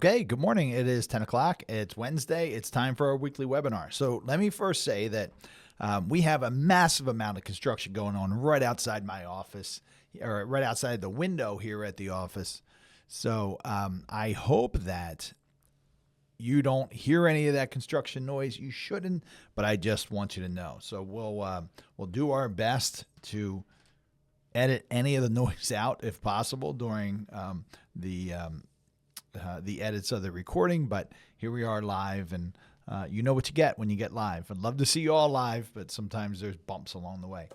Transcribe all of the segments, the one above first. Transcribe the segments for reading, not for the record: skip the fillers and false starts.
Okay, good morning. It is 10 o'clock. It's Wednesday. It's time for our weekly webinar. So let me first say that we have a massive amount of construction going on right outside my office, or right outside the window here at the office. So I hope that you don't hear any of that construction noise. You shouldn't, but I just want you to know. So we'll do our best to edit any of the noise out if possible during the edits of the recording, but here we are live, and you know what you get when you get live. I'd love to see you all live, but sometimes there's bumps along the way.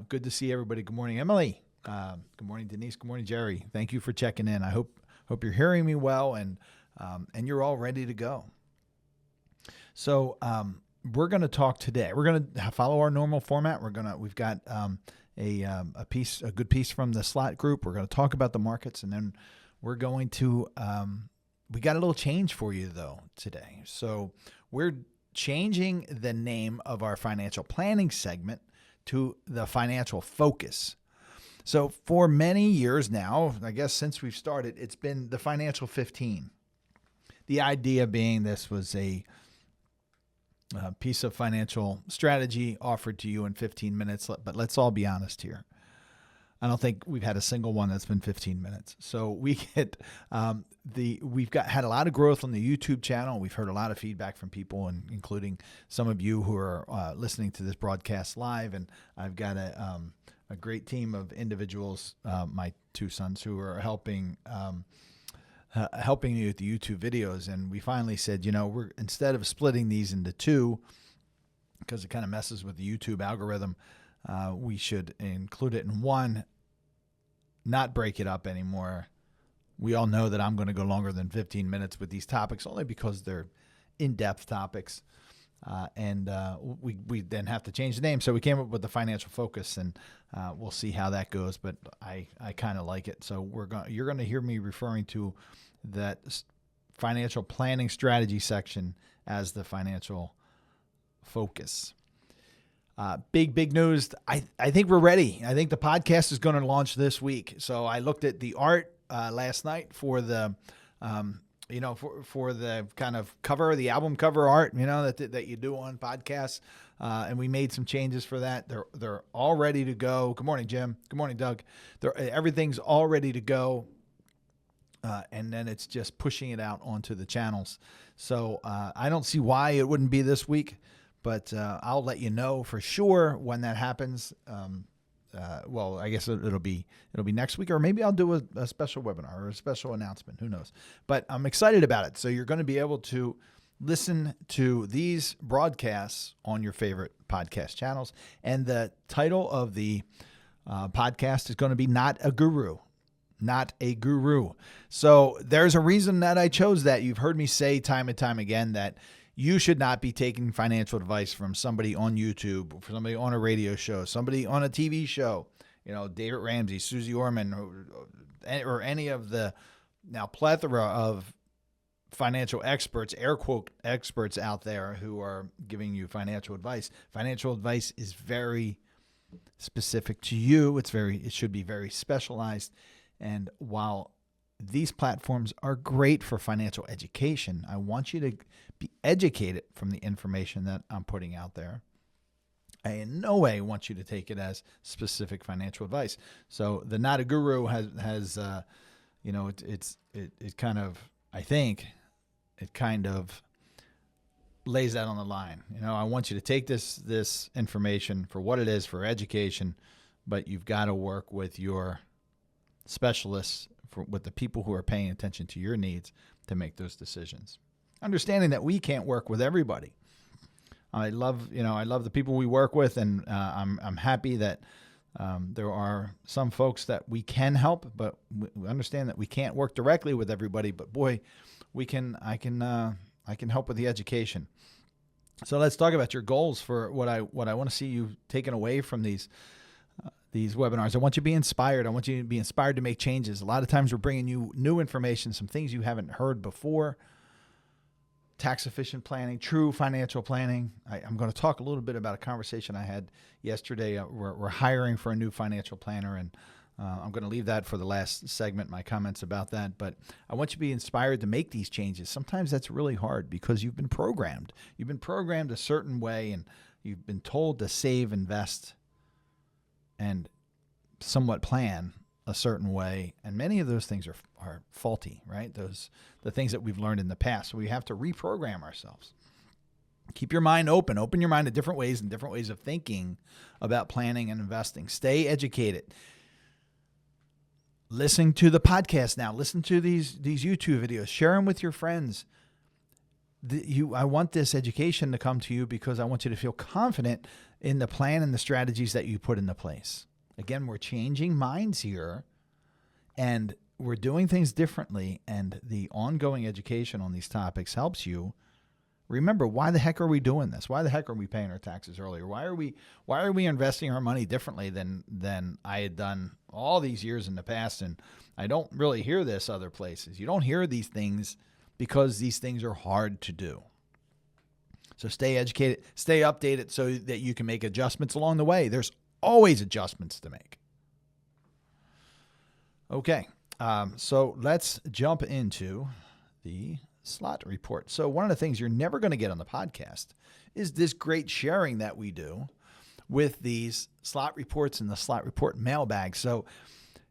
Good to see everybody. Good morning, Emily. Good morning, Denise. Good morning, Jerry. Thank you for checking in. I hope you're hearing me well, and you're all ready to go. So we're going to talk today. We're going to follow our normal format. We've got a good piece from the Slott Group. We're going to talk about the markets, and then we're going to, we got a little change for you though today. So we're changing the name of our financial planning segment to the financial focus. So for many years now, I guess since we've started, it's been the financial 15. The idea being this was a piece of financial strategy offered to you in 15 minutes, but let's all be honest here. I don't think we've had a single one that's been 15 minutes. So we get we've had a lot of growth on the YouTube channel. We've heard a lot of feedback from people, and including some of you who are listening to this broadcast live. And I've got a great team of individuals, my two sons, who are helping me with the YouTube videos. And we finally said, we're instead of splitting these into two, because it kind of messes with the YouTube algorithm, we should include it in one, not break it up anymore. We all know that I'm going to go longer than 15 minutes with these topics only because they're in-depth topics. And we then have to change the name. So we came up with the financial focus, and we'll see how that goes. But I kind of like it. So you're going to hear me referring to that financial planning strategy section as the financial focus. Big news. I think we're ready. I think the podcast is going to launch this week. So I looked at the art last night for the, for the kind of cover, the album cover art, that you do on podcasts. And we made some changes for that. They're all ready to go. Good morning, Jim. Good morning, Doug. Everything's all ready to go. And then it's just pushing it out onto the channels. So I don't see why it wouldn't be this week. But I'll let you know for sure when that happens. Well, I guess it'll be next week, or maybe I'll do a special webinar or a special announcement. Who knows? But I'm excited about it. So you're going to be able to listen to these broadcasts on your favorite podcast channels. And the title of the podcast is going to be Not a Guru. Not a guru. So there's a reason that I chose that. You've heard me say time and time again that you should not be taking financial advice from somebody on YouTube, from somebody on a radio show, somebody on a TV show, David Ramsey, Susie Orman, or any of the now plethora of financial experts, air quote experts out there who are giving you financial advice. Financial advice is very specific to you. It should be very specialized. And while these platforms are great for financial education, I want you to be educated from the information that I'm putting out there. I in no way want you to take it as specific financial advice. So the Not a Guru has it kind of, I think, it kind of lays that on the line. I want you to take this information for what it is, for education, but you've got to work with your specialists, with the people who are paying attention to your needs to make those decisions. Understanding that we can't work with everybody. I love the people we work with, and I'm happy that there are some folks that we can help, but we understand that we can't work directly with everybody. But boy, I can help with the education. So let's talk about your goals for what I want to see you taken away from these webinars. I want you to be inspired. I want you to be inspired to make changes. A lot of times we're bringing you new information, some things you haven't heard before. Tax efficient planning, true financial planning. I'm going to talk a little bit about a conversation I had yesterday. We're hiring for a new financial planner, and I'm going to leave that for the last segment, my comments about that. But I want you to be inspired to make these changes. Sometimes that's really hard because you've been programmed. You've been programmed a certain way, and you've been told to save, invest, and somewhat plan a certain way. And many of those things are faulty, right? The things that we've learned in the past. So we have to reprogram ourselves. Keep your mind open. Open your mind to different ways and different ways of thinking about planning and investing. Stay educated. Listen to the podcast now. Listen to these YouTube videos. Share them with your friends. I want this education to come to you because I want you to feel confident in the plan and the strategies that you put into place. Again, we're changing minds here, and we're doing things differently, and the ongoing education on these topics helps you remember, why the heck are we doing this? Why the heck are we paying our taxes earlier? Why are we investing our money differently than I had done all these years in the past? And I don't really hear this other places. You don't hear these things because these things are hard to do. So stay educated, stay updated so that you can make adjustments along the way. There's always adjustments to make. Okay, so let's jump into the Slott Report. So one of the things you're never going to get on the podcast is this great sharing that we do with these Slott Reports and the Slott Report mailbag. So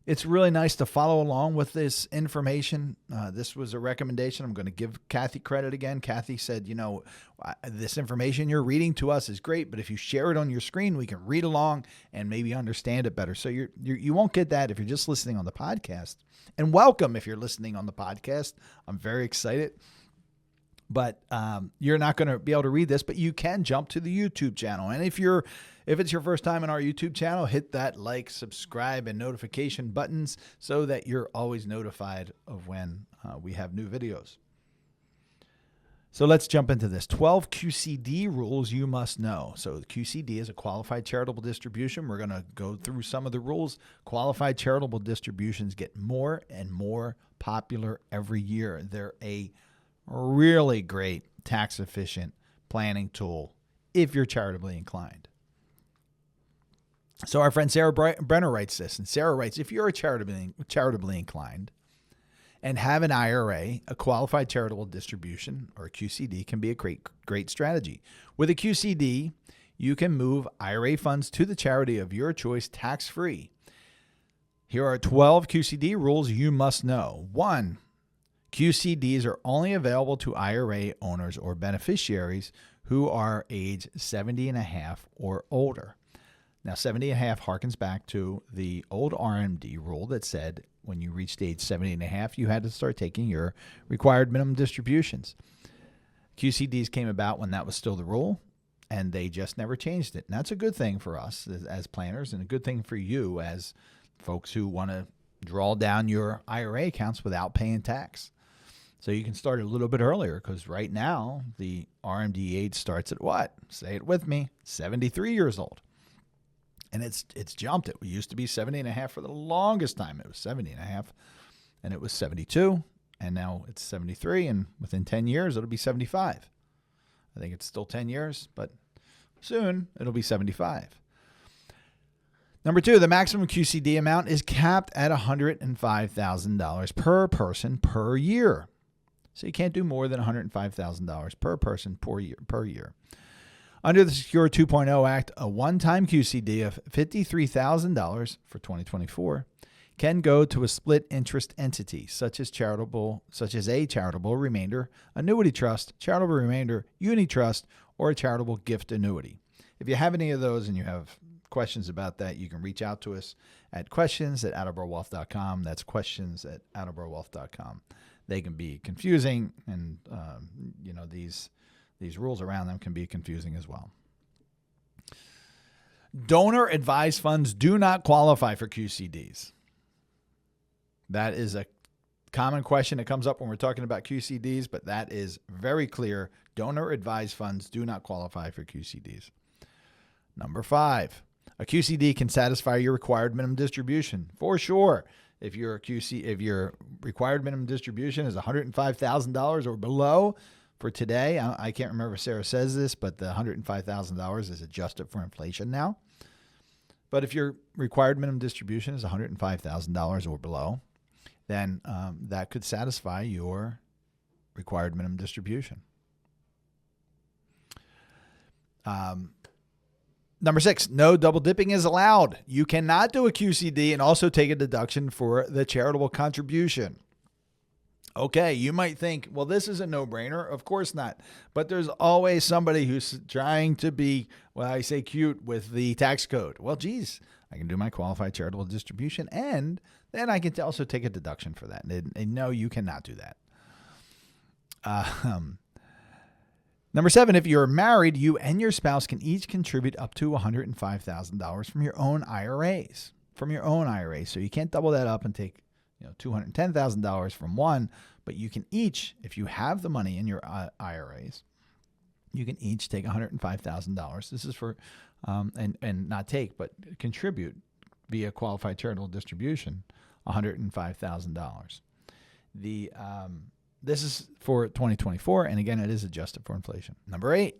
it's really nice to follow along with this information. This was a recommendation. I'm going to give Kathy credit again. Kathy said, this information you're reading to us is great, but if you share it on your screen, we can read along and maybe understand it better. So you won't get that if you're just listening on the podcast. And welcome if you're listening on the podcast. I'm very excited. But you're not going to be able to read this, but you can jump to the YouTube channel. And if it's your first time on our YouTube channel, hit that like, subscribe, and notification buttons so that you're always notified of when we have new videos. So let's jump into this. 12 QCD rules you must know. So the QCD is a qualified charitable distribution. We're going to go through some of the rules. Qualified charitable distributions get more and more popular every year. They're a really great tax efficient planning tool if you're charitably inclined. So our friend Sarah Brenner writes this, and Sarah writes, if you're charitably inclined and have an IRA, a qualified charitable distribution, or a QCD, can be a great strategy. With a QCD, you can move IRA funds to the charity of your choice tax-free. Here are 12 QCD rules you must know. 1, QCDs are only available to IRA owners or beneficiaries who are age 70 and a half or older. Now, 70 and a half harkens back to the old RMD rule that said when you reached age 70 and a half, you had to start taking your required minimum distributions. QCDs came about when that was still the rule, and they just never changed it. And that's a good thing for us as planners, and a good thing for you as folks who want to draw down your IRA accounts without paying tax. So you can start a little bit earlier, because right now the RMD age starts at what? Say it with me, 73 years old. And it's jumped. It used to be 70 and a half for the longest time. It was 70 and a half, and it was 72, and now it's 73, and within 10 years it'll be 75. I think it's still 10 years, but soon it'll be 75. Number 2, the maximum QCD amount is capped at $105,000 per person per year. So you can't do more than $105,000 per person per year. Under the Secure 2.0 Act, a one-time QCD of $53,000 for 2024 can go to a split interest entity, such as a charitable remainder annuity trust, charitable remainder uni trust, or a charitable gift annuity. If you have any of those and you have questions about that, you can reach out to us at questions@attleborowealth.com. That's questions@attleborowealth.com. They can be confusing, and these rules around them can be confusing as well. Donor advised funds do not qualify for QCDs. That is a common question that comes up when we're talking about QCDs, but that is very clear. Donor advised funds do not qualify for QCDs. Number 5, a QCD can satisfy your required minimum distribution for sure. If your required minimum distribution is $105,000 or below, for today, I can't remember if Sarah says this, but the $105,000 is adjusted for inflation now. But if your required minimum distribution is $105,000 or below, then that could satisfy your required minimum distribution. Number 6, no double dipping is allowed. You cannot do a QCD and also take a deduction for the charitable contribution. Okay, you might think, well, this is a no-brainer. Of course not. But there's always somebody who's trying to be, well, I say cute with the tax code. Well, geez, I can do my qualified charitable distribution, and then I can also take a deduction for that. And no, you cannot do that. Number 7, if you're married, you and your spouse can each contribute up to $105,000 from your own IRAs. So you can't double that up and take $210,000 from one, but you can each, if you have the money in your IRAs, you can each take $105,000. This is for, and not take, but contribute via qualified charitable distribution, $105,000. This is for 2024, and again, it is adjusted for inflation. Number 8,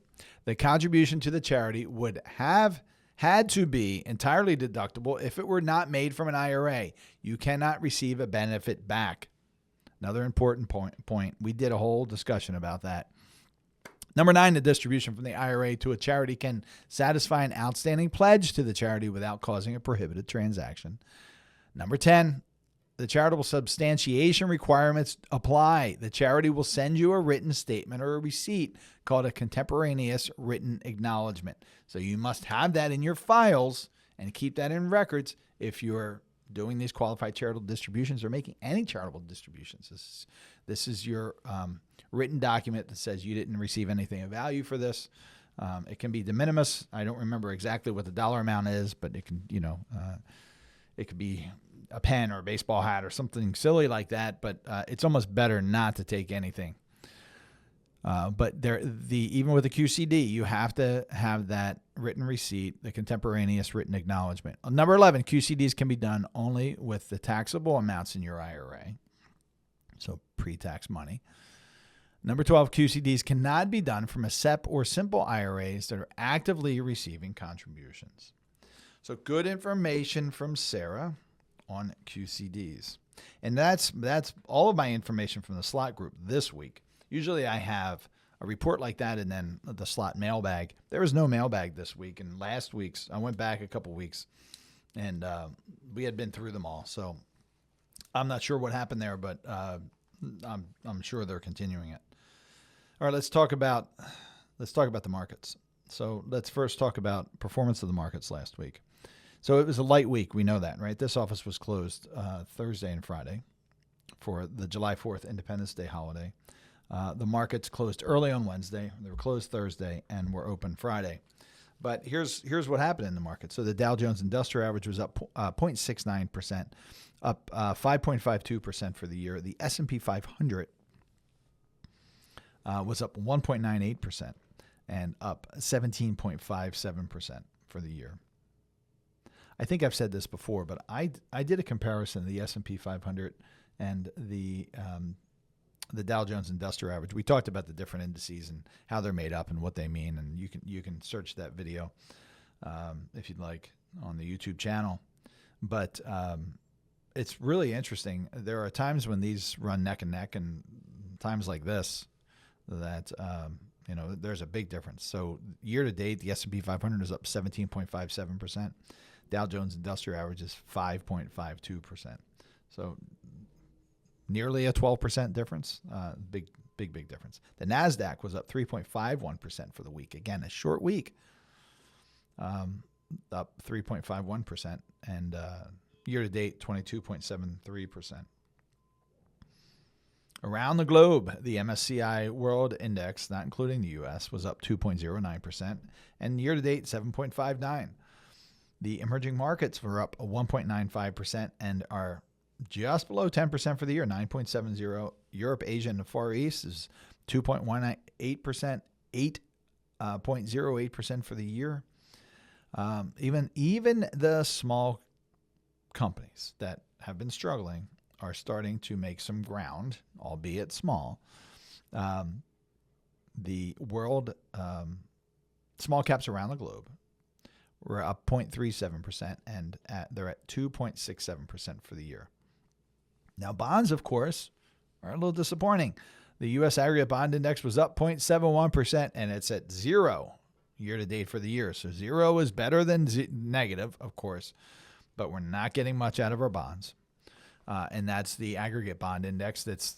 the contribution to the charity would have had to be entirely deductible if it were not made from an IRA. You cannot receive a benefit back. Another important point. We did a whole discussion about that. Number 9, the distribution from the IRA to a charity can satisfy an outstanding pledge to the charity without causing a prohibited transaction. Number 10, the charitable substantiation requirements apply. The charity will send you a written statement or a receipt called a contemporaneous written acknowledgement. So you must have that in your files and keep that in records if you're doing these qualified charitable distributions or making any charitable distributions. This is your written document that says you didn't receive anything of value for this. It can be de minimis. I don't remember exactly what the dollar amount is, but it can, it could be a pen or a baseball hat or something silly like that, but it's almost better not to take anything. But even with the QCD, you have to have that written receipt, the contemporaneous written acknowledgement. Number 11, QCDs can be done only with the taxable amounts in your IRA, so pre-tax money. Number 12, QCDs cannot be done from a SEP or simple IRAs that are actively receiving contributions. So good information from Sarah on QCDs. And that's all of my information from the Slott group this week. Usually I have a report like that and then the Slott mailbag. There was no mailbag this week, and last week's, I went back a couple weeks, and we had been through them all. So I'm not sure what happened there, but I'm sure they're continuing it. All right, let's talk about the markets. So let's first talk about performance of the markets last week. So it was a light week. We know that, right? This office was closed Thursday and Friday for the July 4th Independence Day holiday. The markets closed early on Wednesday. They were closed Thursday and were open Friday. But here's what happened in the market. So the Dow Jones Industrial Average was up 0.69%, up 5.52% for the year. The S&P 500 was up 1.98% and up 17.57% for the year. I think I've said this before, but I did a comparison of the S&P 500 and the Dow Jones Industrial Average. We talked about the different indices and how they're made up and what they mean, and you can search that video if you'd like on the YouTube channel. But it's really interesting. There are times when these run neck and neck, and times like this that there's a big difference. So year to date, the S&P 500 is up 17.57%. Dow Jones Industrial Average is 5.52%. So nearly a 12% difference. Big difference. The NASDAQ was up 3.51% for the week. Again, a short week, up 3.51%. And year to date, 22.73%. Around the globe, the MSCI World Index, not including the U.S., was up 2.09%. And year to date, 7.59%. The emerging markets were up 1.95% and are just below 10% for the year, 9.70. Europe, Asia, and the Far East is 2.18%, 8.08% for the year. Even the small companies that have been struggling are starting to make some ground, albeit small. The world small caps around the globe were up 0.37%, and they're at 2.67% for the year. Now, bonds, of course, are a little disappointing. The U.S. aggregate bond index was up 0.71%, and it's at 0 year-to-date for the year. So 0 is better than negative, of course, but we're not getting much out of our bonds. And that's the aggregate bond index that's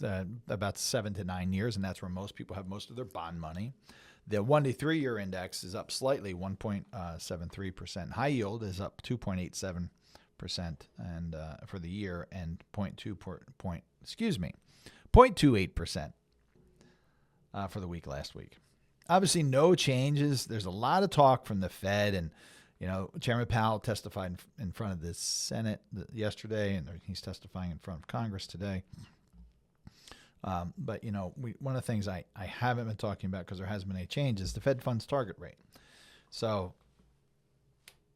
about 7 to 9 years, and that's where most people have most of their bond money. The 1 to 3 year index is up slightly, 1.73%. High yield is up 2.87% and for the year, and 0.28% for the week last week. Obviously, no changes. There's a lot of talk from the Fed, and Chairman Powell testified in front of the Senate yesterday, and he's testifying in front of Congress today. But one of the things I haven't been talking about, because there hasn't been any change, is the Fed funds target rate. So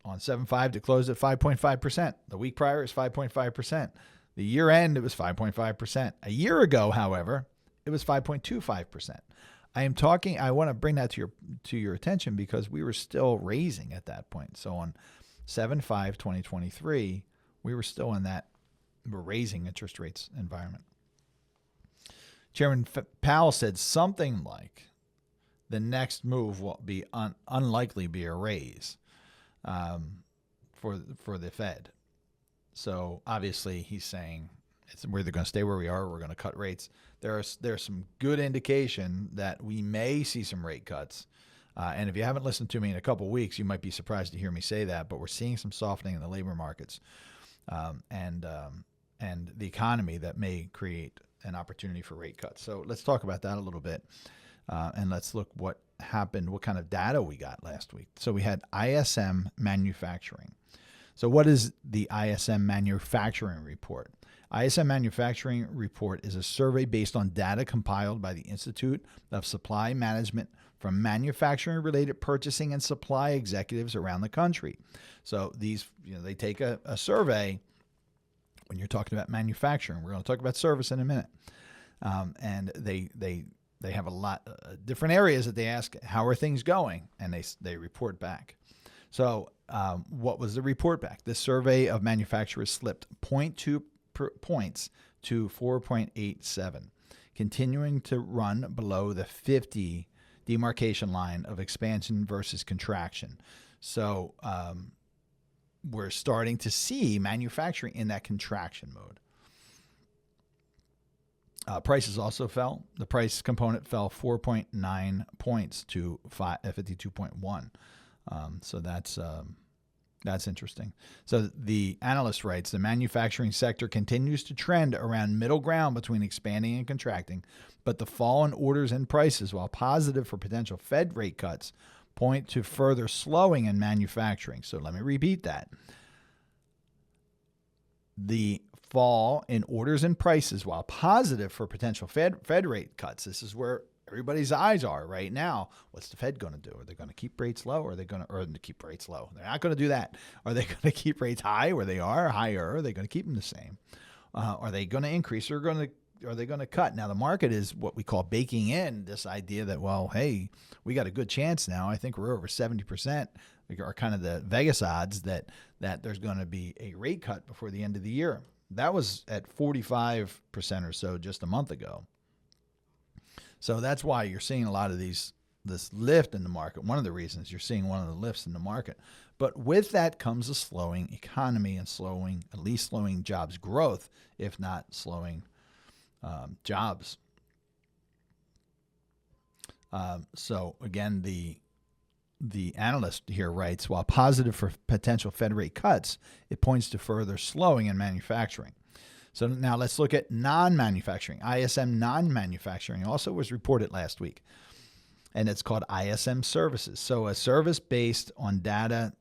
on 7/5 it closed at 5.5%. The week prior is 5.5%. The year end it was 5.5%. A year ago, however, it was 5.25%. I want to bring that to your attention because we were still raising at that point. So on 7/5/2023, we were still in that we're raising interest rates environment. Chairman Powell said something like the next move will be unlikely be a raise for the Fed. So obviously he's saying we're either going to stay where we are or we're going to cut rates. There's some good indication that we may see some rate cuts. And if you haven't listened to me in a couple of weeks, you might be surprised to hear me say that. But we're seeing some softening in the labor markets and the economy that may create an opportunity for rate cuts. So let's talk about that a little bit. And let's look what happened, what kind of data we got last week. So we had ISM manufacturing. So what is the ISM manufacturing report? ISM manufacturing report is a survey based on data compiled by the Institute of Supply Management from manufacturing-related purchasing and supply executives around the country. So these, they take a survey when you're talking about manufacturing. We're going to talk about service in a minute. And they have a lot of different areas that they ask, how are things going? And they report back. So what was the report back? This survey of manufacturers slipped 0.2 points to 4.87, continuing to run below the 50 demarcation line of expansion versus contraction. So we're starting to see manufacturing in that contraction mode. Prices also fell. The price component fell 4.9 points to 52.1. So that's interesting. So the analyst writes, the manufacturing sector continues to trend around middle ground between expanding and contracting, but the fall in orders and prices, while positive for potential Fed rate cuts, point to further slowing in manufacturing. So let me repeat that. The fall in orders and prices, while positive for potential Fed rate cuts, this is where everybody's eyes are right now. What's the Fed going to do? Are they going to keep rates low? Or are they going to keep rates low? They're not going to do that. Are they going to keep rates high where they are, higher? Are they going to keep them the same? Are they going to increase or are they going to cut? Now, the market is what we call baking in this idea that, well, hey, we got a good chance now. I think we're over 70%. Are kind of the Vegas odds that there's going to be a rate cut before the end of the year. That was at 45% or so just a month ago. So that's why you're seeing a lot of this lift in the market. One of the reasons you're seeing one of the lifts in the market. But with that comes a slowing economy and at least slowing jobs growth, if not slowing jobs. So again, the analyst here writes, while positive for potential Fed rate cuts, it points to further slowing in manufacturing. So now let's look at non-manufacturing. ISM non-manufacturing also was reported last week, and it's called ISM services. So a survey based on data,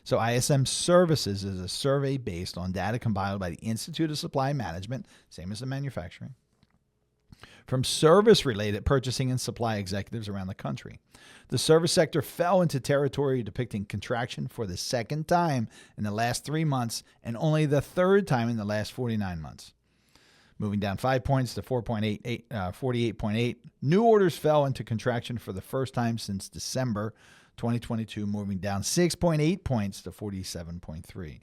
So ISM services is a survey based on data compiled by the Institute of Supply Management, same as the manufacturing, from service-related purchasing and supply executives around the country. The service sector fell into territory depicting contraction for the second time in the last 3 months and only the third time in the last 49 months. Moving down 5 points to 48.8. New orders fell into contraction for the first time since December 2022 moving down 6.8 points to 47.3.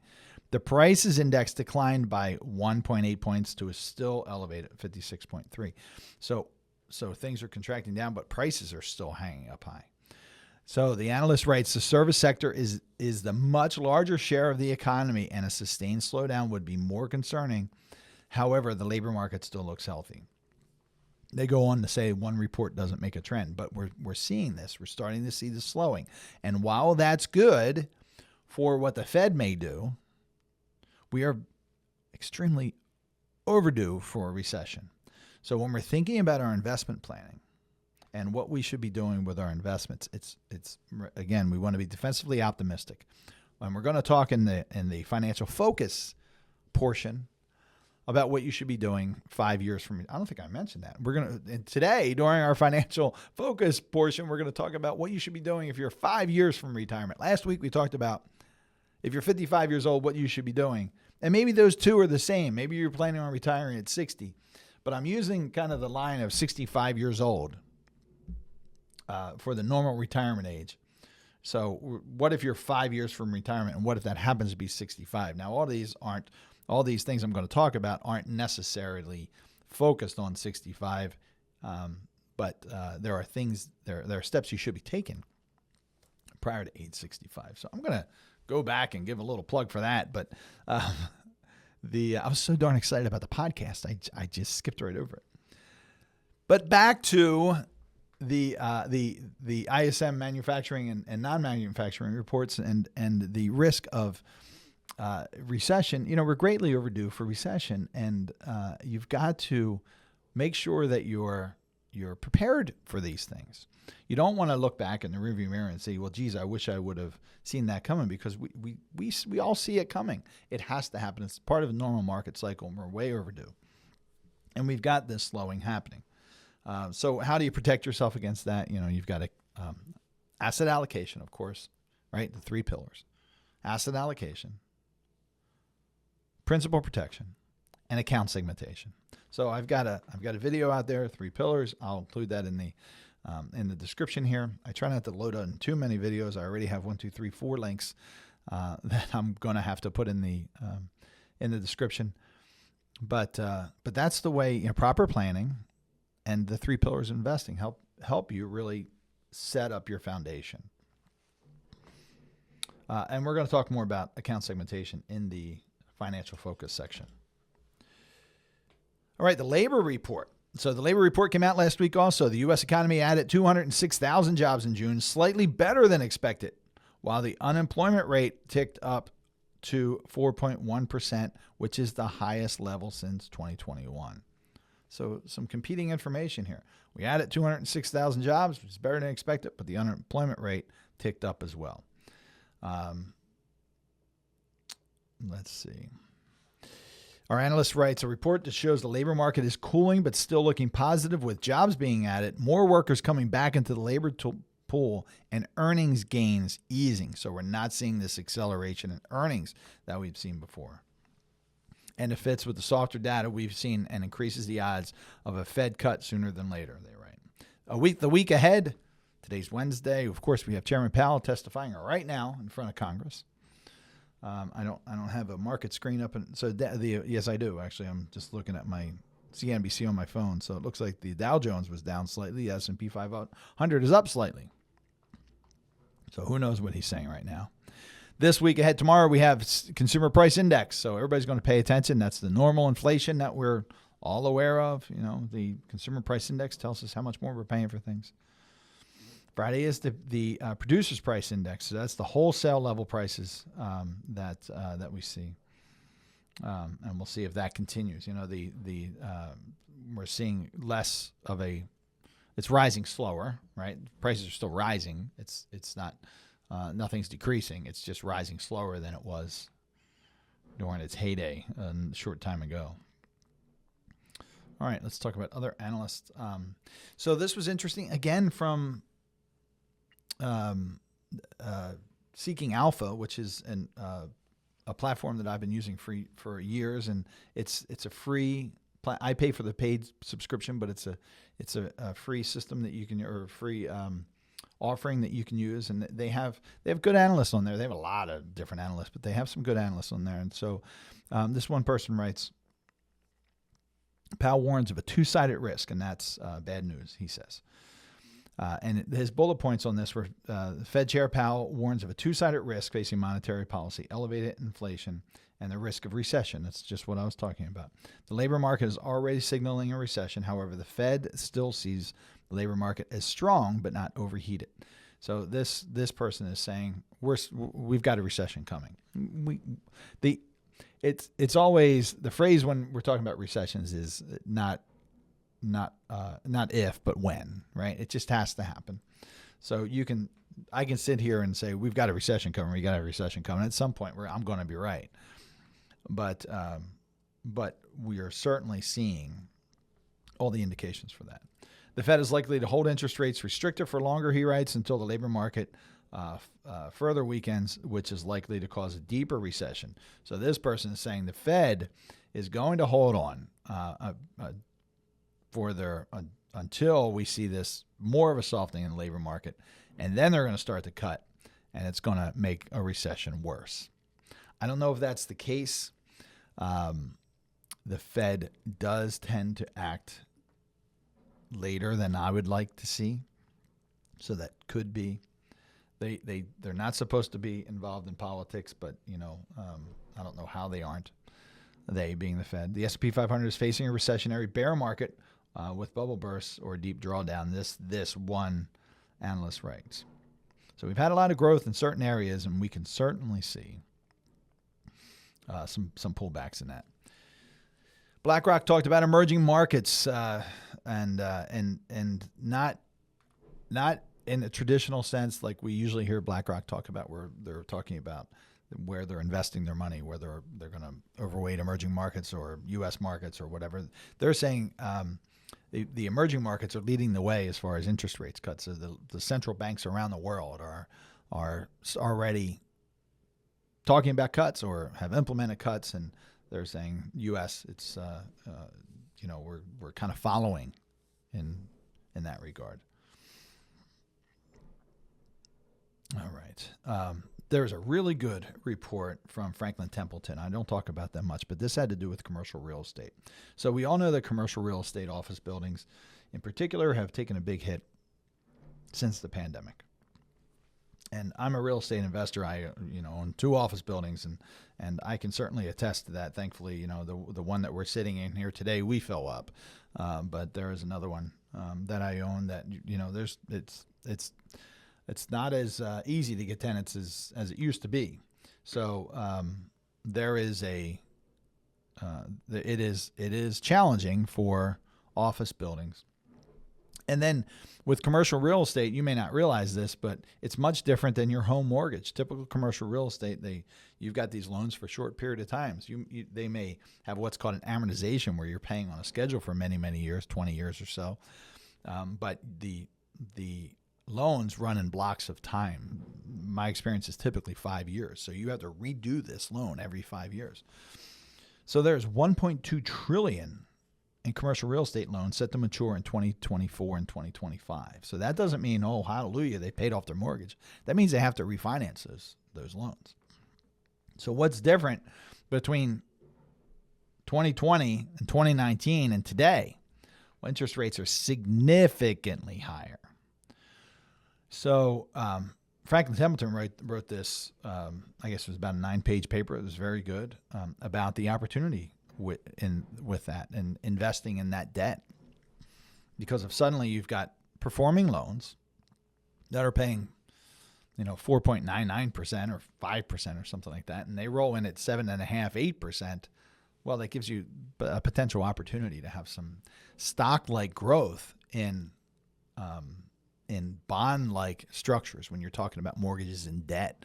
The prices index declined by 1.8 points to a still elevated 56.3. So things are contracting down, but prices are still hanging up high. So the analyst writes, the service sector is the much larger share of the economy, and a sustained slowdown would be more concerning. However, the labor market still looks healthy. They go on to say one report doesn't make a trend, but we're seeing this. We're starting to see the slowing. And while that's good for what the Fed may do, we are extremely overdue for a recession. So when we're thinking about our investment planning and what we should be doing with our investments, it's again, we want to be defensively optimistic. And we're going to talk in the financial focus portion about what you should be doing 5 years from. I don't think I mentioned that. Today, during our financial focus portion, we're going to talk about what you should be doing if you're 5 years from retirement. Last week, we talked about if you're 55 years old, what you should be doing. And maybe those two are the same. Maybe you're planning on retiring at 60. But I'm using kind of the line of 65 years old for the normal retirement age. So what if you're 5 years from retirement, and what if that happens to be 65? Now, all these things I'm going to talk about aren't necessarily focused on 65, but there are steps you should be taking prior to age 65. So I'm going to go back and give a little plug for that. But I was so darn excited about the podcast, I just skipped right over it. But back to the ISM manufacturing and non-manufacturing reports and the risk of recession. We're greatly overdue for recession, and you've got to make sure that you're prepared for these things. You don't want to look back in the rearview mirror and say, well, geez, I wish I would have seen that coming, because we all see it coming. It has to happen. It's part of a normal market cycle, and we're way overdue. And we've got this slowing happening. So how do you protect yourself against that? You've got asset allocation, of course, right? The three pillars: asset allocation, principal protection, and account segmentation. So I've got a video out there, 3 pillars. I'll include that in the description here. I try not to load on too many videos. I already have 1, 2, 3, 4 links that I'm going to have to put in the description. But that's the way. Proper planning and the 3 pillars of investing help you really set up your foundation. And we're going to talk more about account segmentation in the financial focus section. All right, the labor report. So the labor report came out last week also. The U.S. economy added 206,000 jobs in June, slightly better than expected, while the unemployment rate ticked up to 4.1%, which is the highest level since 2021. So some competing information here. We added 206,000 jobs, which is better than expected, but the unemployment rate ticked up as well. Let's see. Our analyst writes, a report that shows the labor market is cooling but still looking positive, with jobs being added, more workers coming back into the labor pool, and earnings gains easing. So we're not seeing this acceleration in earnings that we've seen before. And it fits with the softer data we've seen and increases the odds of a Fed cut sooner than later, they write. The week ahead, today's Wednesday. Of course, we have Chairman Powell testifying right now in front of Congress. I don't have a market screen up, and so yes, I do actually. I'm just looking at my CNBC on my phone, so it looks like the Dow Jones was down slightly. The S&P 500 is up slightly. So who knows what he's saying right now? This week ahead, tomorrow, we have consumer price index. So everybody's going to pay attention. That's the normal inflation that we're all aware of. The consumer price index tells us how much more we're paying for things. Friday is the producer's price index. So that's the wholesale level prices that we see. And we'll see if that continues. We're seeing less of it's rising slower, right? Prices are still rising. It's not, nothing's decreasing. It's just rising slower than it was during its heyday a short time ago. All right, let's talk about other analysts. So this was interesting, again, from Seeking Alpha, which is a platform that I've been using for years, and it's a free. I pay for the paid subscription, but it's a free system that you can, or a free offering that you can use, and they have good analysts on there. They have a lot of different analysts, but they have some good analysts on there. And so this one person writes, Powell warns of a two-sided risk, and that's bad news, he says. And his bullet points on this were Fed Chair Powell warns of a two-sided risk facing monetary policy, elevated inflation, and the risk of recession. That's just what I was talking about. The labor market is already signaling a recession. However, the Fed still sees the labor market as strong but not overheated. So this person is saying we've got a recession coming. It's always the phrase when we're talking about recessions is not if but when, right? It just has to happen. So I can sit here and say we've got a recession coming. We got a recession coming. At some point where I'm going to be right. But we are certainly seeing all the indications for that. The Fed is likely to hold interest rates restrictive for longer, he writes, until the labor market further weakens, which is likely to cause a deeper recession. So this person is saying the Fed is going to hold on until we see this more of a softening in the labor market, and then they're going to start to cut, and it's going to make a recession worse. I don't know if that's the case. The Fed does tend to act later than I would like to see, so that could be. They're not supposed to be involved in politics, but I don't know how they aren't. They being the Fed. The S&P 500 is facing a recessionary bear market with bubble bursts or deep drawdown. This one analyst writes. So we've had a lot of growth in certain areas, and we can certainly see some pullbacks in that. BlackRock talked about emerging markets and not in a traditional sense like we usually hear BlackRock talk about, where they're talking about where they're investing their money, whether they're going to overweight emerging markets or U.S. markets or whatever. They're saying the emerging markets are leading the way as far as interest rates cuts. So the central banks around the world are already talking about cuts or have implemented cuts, and they're saying U.S. it's we're kind of following in that regard. All right. There's a really good report from Franklin Templeton. I don't talk about that much, but this had to do with commercial real estate. So we all know that commercial real estate office buildings in particular have taken a big hit since the pandemic. And I'm a real estate investor. I own 2 office buildings, and I can certainly attest to that. Thankfully, the one that we're sitting in here today, we fill up. But there is another one that I own that it's not as easy to get tenants as it used to be. So there is it is challenging for office buildings. And then with commercial real estate, you may not realize this, but it's much different than your home mortgage. Typical commercial real estate, you've got these loans for a short period of times. They may have what's called an amortization, where you're paying on a schedule for many, many years, 20 years or so. But the loans run in blocks of time. My experience is typically 5 years. So you have to redo this loan every 5 years. So there's $1.2 trillion in commercial real estate loans set to mature in 2024 and 2025. So that doesn't mean, oh, hallelujah, they paid off their mortgage. That means they have to refinance those loans. So what's different between 2020 and 2019 and today? Well, interest rates are significantly higher. So Franklin Templeton wrote this, I guess it was about a 9-page paper. It was very good about the opportunity with that and investing in that debt. Because if suddenly you've got performing loans that are paying 4.99% or 5% or something like that, and they roll in at 7.5%, 8%, well, that gives you a potential opportunity to have some stock-like growth in bond-like structures when you're talking about mortgages and debt.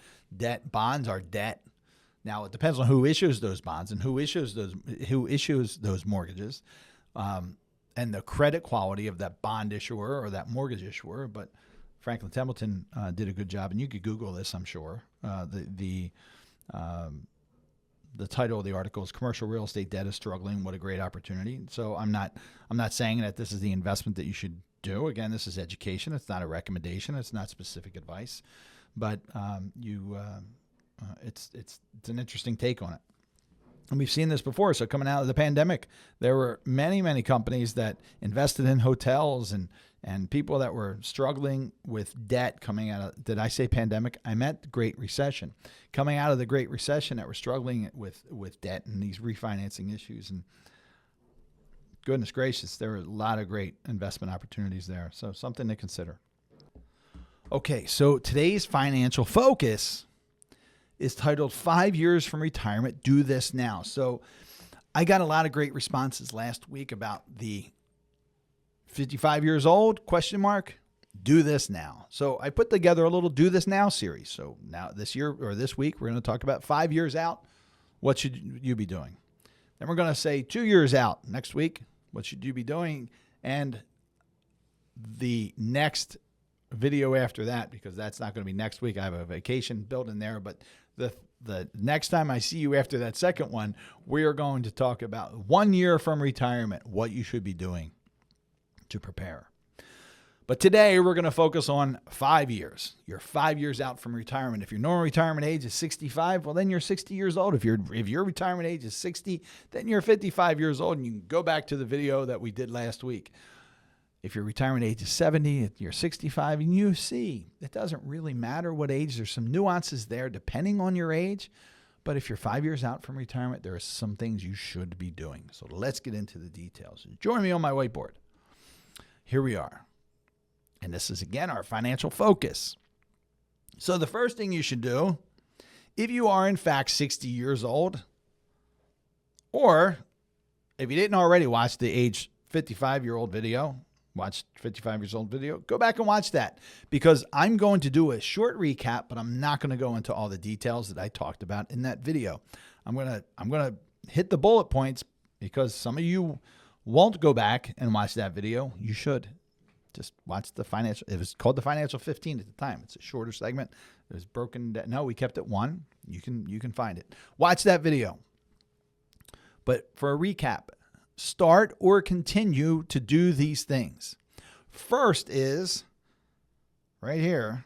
Bonds are debt. Now, it depends on who issues those bonds and who issues those mortgages, and the credit quality of that bond issuer or that mortgage issuer. But Franklin Templeton did a good job, and you could Google this, I'm sure. The title of the article is "Commercial Real Estate Debt is Struggling. What a Great Opportunity." So I'm not saying that this is the investment that you should do. Again, this is education. It's not a recommendation. It's not specific advice, but it's an interesting take on it. And we've seen this before. So coming out of the pandemic, there were many, many companies that invested in hotels and people that were struggling with debt coming out of, did I say pandemic? I meant the Great Recession. Coming out of the Great Recession that were struggling with debt and these refinancing issues. And goodness gracious, there were a lot of great investment opportunities there. So something to consider. Okay, so today's financial focus is titled 5 Years from Retirement, Do This Now. So I got a lot of great responses last week about the 55 years old, question mark, do this now. So I put together a little do this now series. So now this year or this week, we're going to talk about 5 years out. What should you be doing? Then we're going to say 2 years out next week. What should you be doing? And the next video after that, because that's not going to be next week. I have a vacation built in there, but the next time I see you after that second one, we are going to talk about 1 year from retirement, what you should be doing to prepare. But today we're going to focus on 5 years. You're 5 years out from retirement. If your normal retirement age is 65, well, then you're 60 years old. If your retirement age is 60, then you're 55 years old, and you can go back to the video that we did last week. If your retirement age is 70, you're 65, and you see, it doesn't really matter what age. There's some nuances there depending on your age. But if you're 5 years out from retirement, there are some things you should be doing. So let's get into the details. Join me on my whiteboard. Here we are. And this is, again, our financial focus. So the first thing you should do, if you are in fact 60 years old, or if you didn't already watch the age 55-year-old video, watch 55 years old video, go back and watch that, because I'm going to do a short recap, but I'm not going to go into all the details that I talked about in that video. I'm going to hit the bullet points, because some of you won't go back and watch that video. You should just watch the financial. It was called the Financial 15 at the time. It's a shorter segment. It was broken down. No, we kept it one. You can find it. Watch that video. But for a recap, start or continue to do these things. First is right here.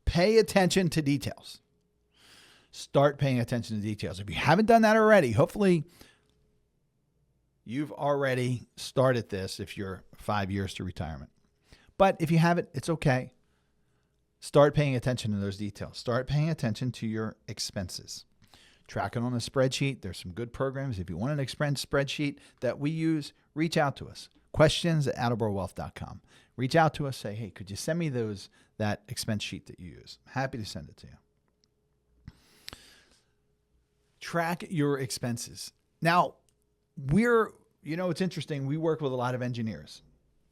Pay attention to details. Start paying attention to details. If you haven't done that already, hopefully you've already started this if you're 5 years to retirement. But if you haven't, it's okay. Start paying attention to those details. Start paying attention to your expenses. Track it on a spreadsheet. There's some good programs. If you want an expense spreadsheet that we use, reach out to us. questions@attleborowealth.com. Reach out to us. Say, hey, could you send me that expense sheet that you use? I'm happy to send it to you. Track your expenses. Now, it's interesting. We work with a lot of engineers.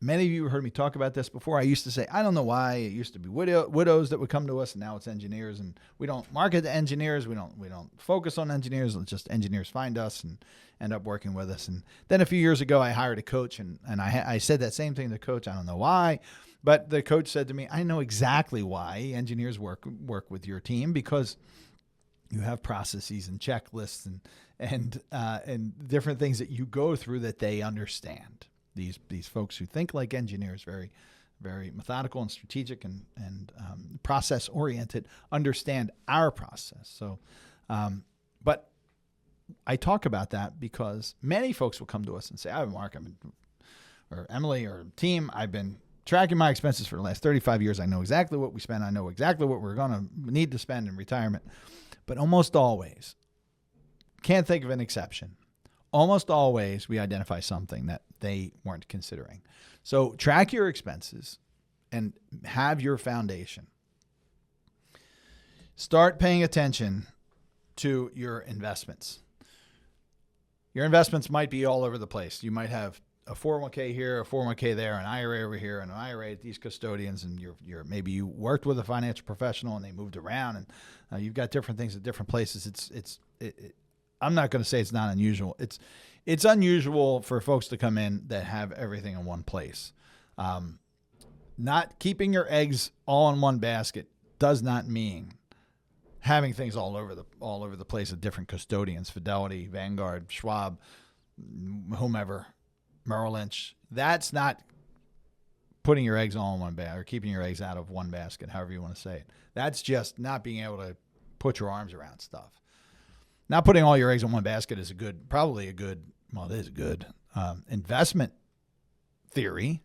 Many of you heard me talk about this before. I used to say, I don't know why. It used to be widows that would come to us, and now it's engineers. And we don't market to engineers. We don't focus on engineers. It's just engineers find us and end up working with us. And then a few years ago, I hired a coach, and I said that same thing to the coach. I don't know why, but the coach said to me, I know exactly why engineers work with your team, because you have processes and checklists and different things that you go through that they understand. These folks who think like engineers, very, very methodical and strategic and process oriented, understand our process. So, but I talk about that because many folks will come to us and say, Mark, or Emily or team, I've been tracking my expenses for the last 35 years. I know exactly what we spend. I know exactly what we're going to need to spend in retirement. But almost always, can't think of an exception, almost always we identify something that they weren't considering. So track your expenses and have your foundation. Start paying attention to your investments. Your investments might be all over the place. You might have a 401k here, a 401k there, an IRA over here, and an IRA at these custodians, and maybe you worked with a financial professional and they moved around, and you've got different things at different places. I'm not going to say it's not unusual. It's unusual for folks to come in that have everything in one place. Not keeping your eggs all in one basket does not mean having things all over the place at different custodians, Fidelity, Vanguard, Schwab, whomever, Merrill Lynch. That's not putting your eggs all in one basket or keeping your eggs out of one basket, however you want to say it. That's just not being able to put your arms around stuff. Not putting all your eggs in one basket is probably a good investment theory,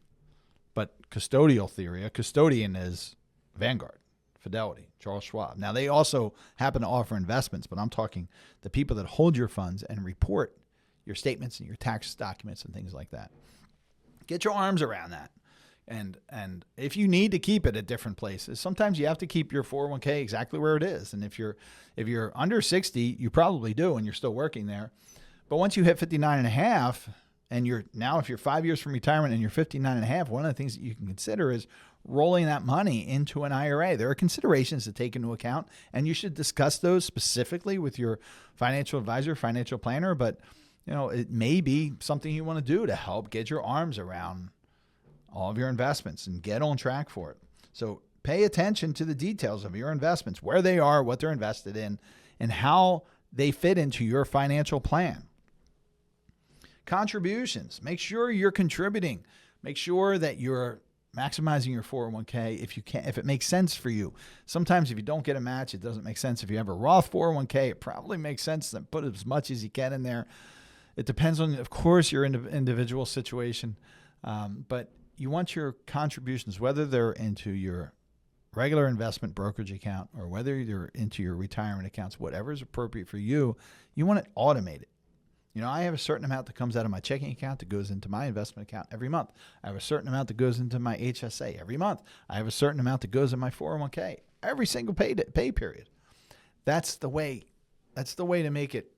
but custodial theory. A custodian is Vanguard, Fidelity, Charles Schwab. Now, they also happen to offer investments, but I'm talking the people that hold your funds and report your statements and your tax documents and things like that. Get your arms around that. And if you need to keep it at different places, sometimes you have to keep your 401k exactly where it is. And if you're under 60, you probably do, and you're still working there. But once you hit 59 and a half, and if you're 5 years from retirement and you're 59 and a half, one of the things that you can consider is rolling that money into an IRA. There are considerations to take into account, and you should discuss those specifically with your financial advisor, financial planner. But it may be something you want to do to help get your arms around all of your investments and get on track for it. So pay attention to the details of your investments, where they are, what they're invested in, and how they fit into your financial plan. Contributions. Make sure you're contributing. Make sure that you're maximizing your 401k if it makes sense for you. Sometimes if you don't get a match, it doesn't make sense. If you have a Roth 401k, it probably makes sense to put as much as you can in there. It depends on, of course, your individual situation, but you want your contributions, whether they're into your regular investment brokerage account or whether you're into your retirement accounts, whatever is appropriate for you, you want it automated. I have a certain amount that comes out of my checking account that goes into my investment account every month. I have a certain amount that goes into my HSA every month. I have a certain amount that goes in my 401k every single pay period. That's the way to make it.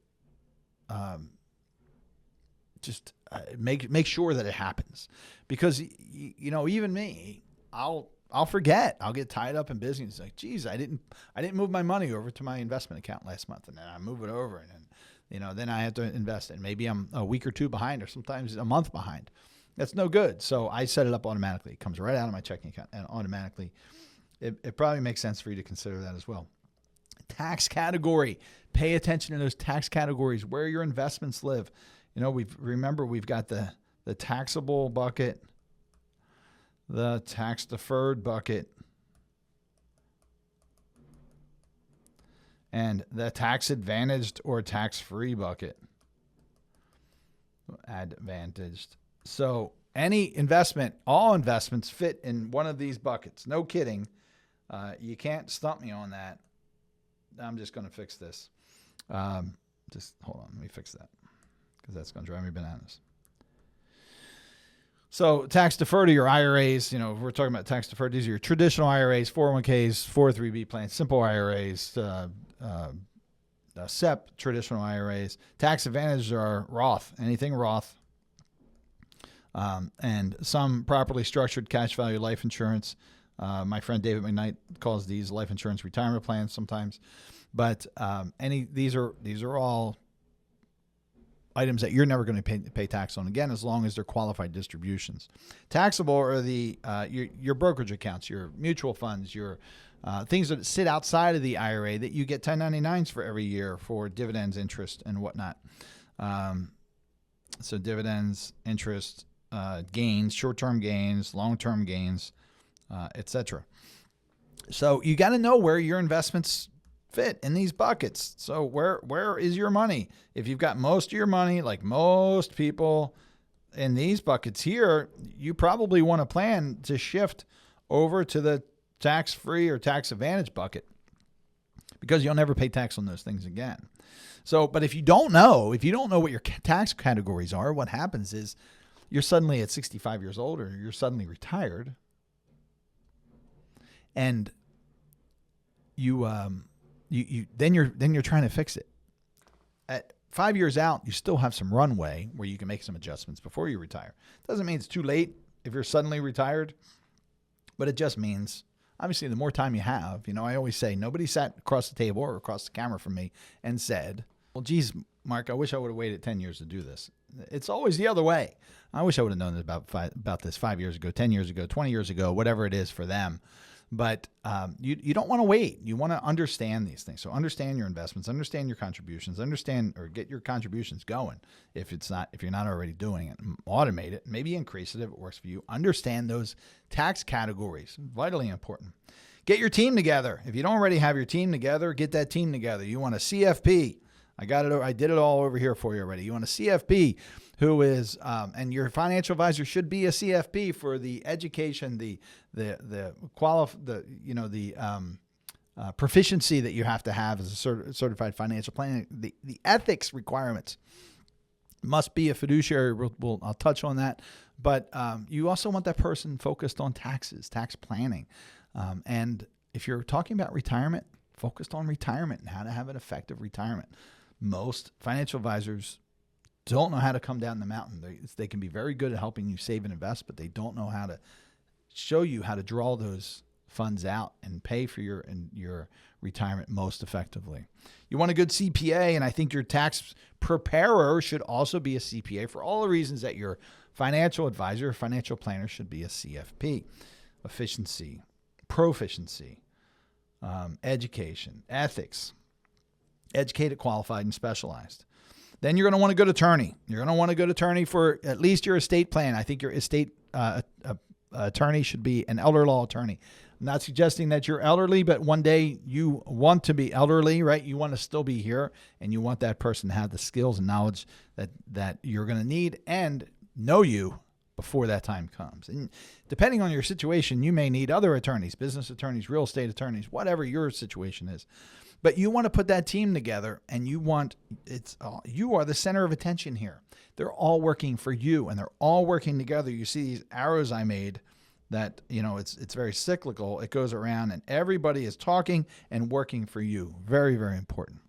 Make sure that it happens, because even me, I'll forget. I'll get tied up in business. It's like, geez, I didn't move my money over to my investment account last month, and then I move it over, and then I have to invest it. Maybe I'm a week or two behind, or sometimes a month behind. That's no good. So I set it up automatically. It comes right out of my checking account, and automatically, it probably makes sense for you to consider that as well. Tax category. Pay attention to those tax categories, where your investments live. We've got the taxable bucket, the tax deferred bucket, and the tax advantaged or tax free bucket. Advantaged. So all investments fit in one of these buckets. No kidding. You can't stump me on that. I'm just going to fix this. Just hold on. Let me fix that, because that's going to drive me bananas. So tax deferred are your IRAs. If we're talking about tax deferred, these are your traditional IRAs, 401ks, 403b plans, simple IRAs, SEP, traditional IRAs. Tax advantages are Roth, anything Roth, and some properly structured cash value life insurance. My friend David McKnight calls these life insurance retirement plans sometimes. But these are all items that you're never going to pay tax on, again, as long as they're qualified distributions. Taxable are your brokerage accounts, your mutual funds, your things that sit outside of the IRA that you get 1099s for every year for dividends, interest, and whatnot. So dividends, interest, gains, short-term gains, long-term gains, etc. So you got to know where your investments fit in these buckets. So where is your money? If you've got most of your money, like most people in these buckets here, you probably want to plan to shift over to the tax-free or tax advantage bucket, because you'll never pay tax on those things again. So, but if you don't know what your tax categories are, what happens is you're suddenly at 65 years old, or you're suddenly retired, and then you're trying to fix it. At 5 years out, you still have some runway where you can make some adjustments before you retire. Doesn't mean it's too late if you're suddenly retired, but it just means, obviously, the more time you have. I always say, nobody sat across the table or across the camera from me and said, well, geez, Mark, I wish I would have waited 10 years to do this. It's always the other way. I wish I would have known about this 5 years ago, 10 years ago, 20 years ago, whatever it is for them. But you don't want to wait. You want to understand these things. So understand your investments, understand your contributions, understand or get your contributions going. If you're not already doing it, automate it, maybe increase it if it works for you. Understand those tax categories, vitally important. Get your team together. If you don't already have your team together, get that team together. You want a CFP. I did it all over here for you already. You want a CFP who is, and your financial advisor should be a CFP for the education, the proficiency that you have to have as a certified financial planner. The ethics requirements must be a fiduciary. I'll touch on that. But you also want that person focused on taxes, tax planning. And if you're talking about retirement, focused on retirement and how to have an effective retirement. Most financial advisors don't know how to come down the mountain. They can be very good at helping you save and invest, but they don't know how to show you how to draw those funds out and pay for your retirement most effectively. You want a good CPA, and I think your tax preparer should also be a CPA for all the reasons that your financial advisor, financial planner should be a CFP. Efficiency, proficiency, education, ethics, educated, qualified, and specialized. Then you're going to want a good attorney. You're going to want a good attorney for at least your estate plan. I think your estate attorney should be an elder law attorney. I'm not suggesting that you're elderly, but one day you want to be elderly, right? You want to still be here, and you want that person to have the skills and knowledge that you're going to need and know you before that time comes. And depending on your situation, you may need other attorneys, business attorneys, real estate attorneys, whatever your situation is. But you want to put that team together, and you are the center of attention here. They're all working for you, and they're all working together. You see these arrows I made that, it's very cyclical. It goes around, and everybody is talking and working for you. Very, very important.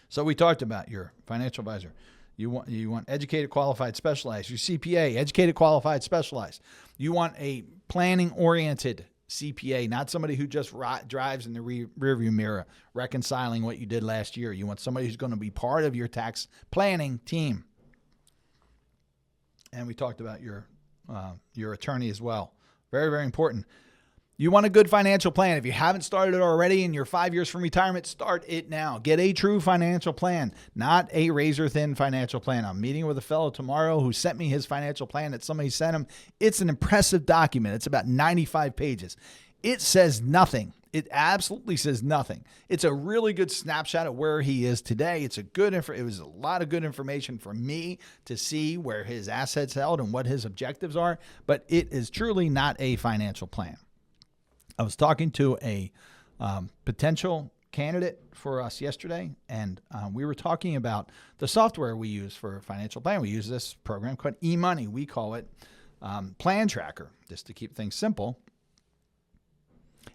So we talked about your financial advisor. You want educated, qualified, specialized. Your CPA, educated, qualified, specialized. You want a planning-oriented CPA, not somebody who just drives in the rearview mirror, reconciling what you did last year. You want somebody who's going to be part of your tax planning team. And we talked about your attorney as well. Very, very important. You want a good financial plan. If you haven't started it already and you're 5 years from retirement, start it now. Get a true financial plan, not a razor-thin financial plan. I'm meeting with a fellow tomorrow who sent me his financial plan that somebody sent him. It's an impressive document. It's about 95 pages. It says nothing. It absolutely says nothing. It's a really good snapshot of where he is today. It was a lot of good information for me to see where his assets held and what his objectives are, but it is truly not a financial plan. I was talking to a potential candidate for us yesterday, and we were talking about the software we use for financial planning. We use this program called eMoney. We call it Plan Tracker, just to keep things simple.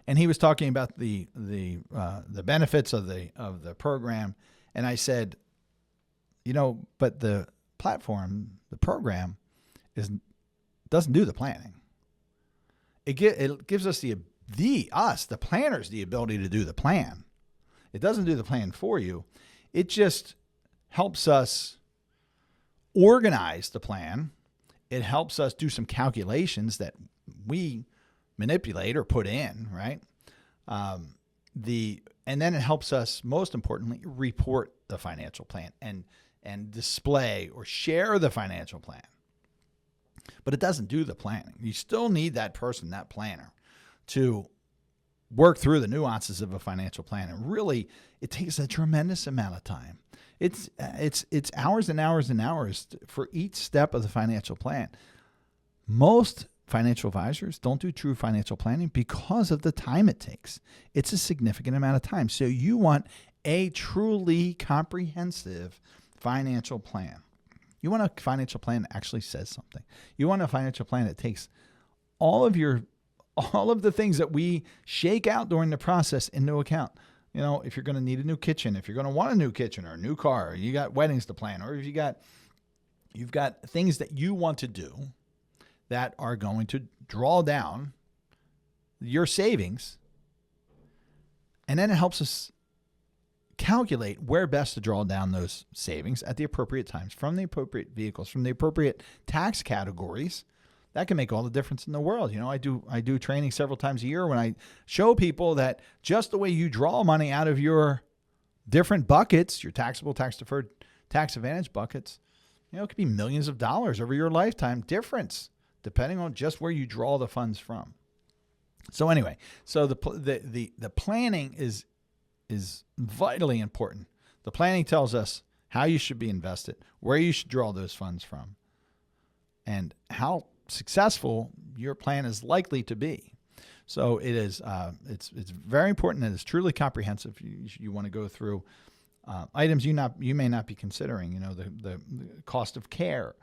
And he was talking about the benefits of the program, and I said, but the platform, the program, doesn't do the planning. It gives us the planners, the ability to do the plan. It doesn't do the plan for you. It just helps us organize the plan. It helps us do some calculations that we manipulate or put in, right? And then it helps us, most importantly, report the financial plan and display or share the financial plan. But it doesn't do the planning. You still need that person, that planner, to work through the nuances of a financial plan. And really, it takes a tremendous amount of time. It's hours and hours and hours for each step of the financial plan. Most financial advisors don't do true financial planning because of the time it takes. It's a significant amount of time. So you want a truly comprehensive financial plan. You want a financial plan that actually says something. You want a financial plan that takes all of the things that we shake out during the process into account. If you're going to need a new kitchen, if you're going to want a new kitchen or a new car, or you got weddings to plan, or if you've got things that you want to do that are going to draw down your savings. And then it helps us calculate where best to draw down those savings at the appropriate times from the appropriate vehicles, from the appropriate tax categories that can make all the difference in the world. I do training several times a year when I show people that just the way you draw money out of your different buckets, your taxable, tax deferred, tax advantage buckets, it could be millions of dollars over your lifetime difference, depending on just where you draw the funds from. So anyway, so the planning is vitally important. The planning tells us how you should be invested, where you should draw those funds from, and how successful your plan is likely to be. So it is it's very important that it's truly comprehensive. You want to go through items you may not be considering. The cost of care,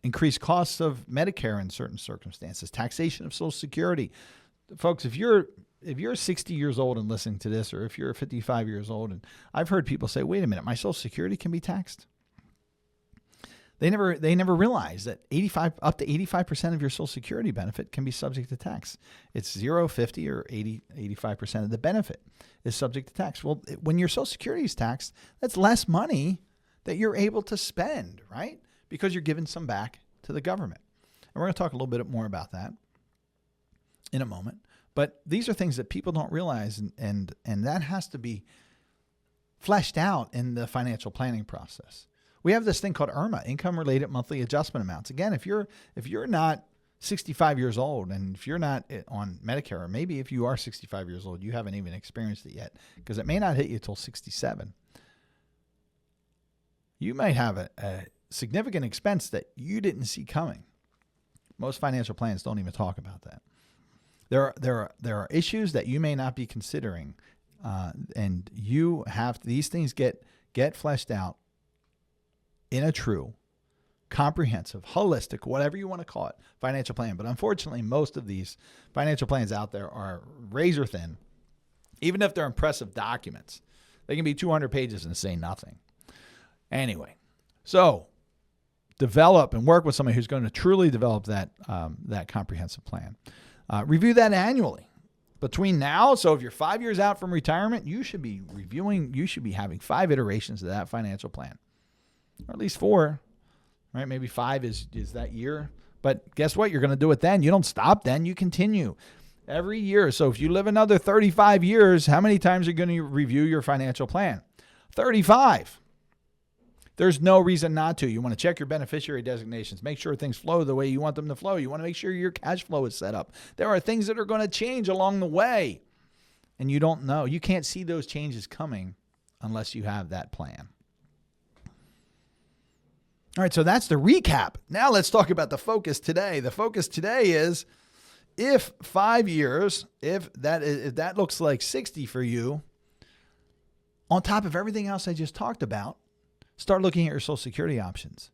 increased costs of Medicare in certain circumstances, taxation of Social Security. Folks, if you're 60 years old and listening to this, or if you're 55 years old, and I've heard people say, "Wait a minute, my Social Security can be taxed." They never realize that up to 85% of your Social Security benefit can be subject to tax. It's 0, 50, or 80, 85% of the benefit is subject to tax. Well, when your Social Security is taxed, that's less money that you're able to spend, right? Because you're giving some back to the government. And we're going to talk a little bit more about that in a moment. But these are things that people don't realize, and that has to be fleshed out in the financial planning process. We have this thing called IRMA, income-related monthly adjustment amounts. Again, if you're not 65 years old, and if you're not on Medicare, or maybe if you are 65 years old, you haven't even experienced it yet, because it may not hit you till 67. You might have a significant expense that you didn't see coming. Most financial plans don't even talk about that. There are issues that you may not be considering, and you have these things get fleshed out in a true, comprehensive, holistic, whatever you want to call it, financial plan. But unfortunately, most of these financial plans out there are razor thin. Even if they're impressive documents, they can be 200 pages and say nothing. Anyway, so develop and work with somebody who's going to truly develop that comprehensive plan. Review that annually. Between now, so if you're 5 years out from retirement, you should be having 5 iterations of that financial plan. Or at least 4, right? Maybe 5 is that year. But guess what? You're going to do it then. You don't stop then. You continue every year. So if you live another 35 years, how many times are you going to review your financial plan? 35. There's no reason not to. You want to check your beneficiary designations. Make sure things flow the way you want them to flow. You want to make sure your cash flow is set up. There are things that are going to change along the way, and you don't know. You can't see those changes coming unless you have that plan. All right, so that's the recap. Now let's talk about the focus today. The focus today is, if 5 years, if that looks like 60 for you, on top of everything else I just talked about, start looking at your Social Security options.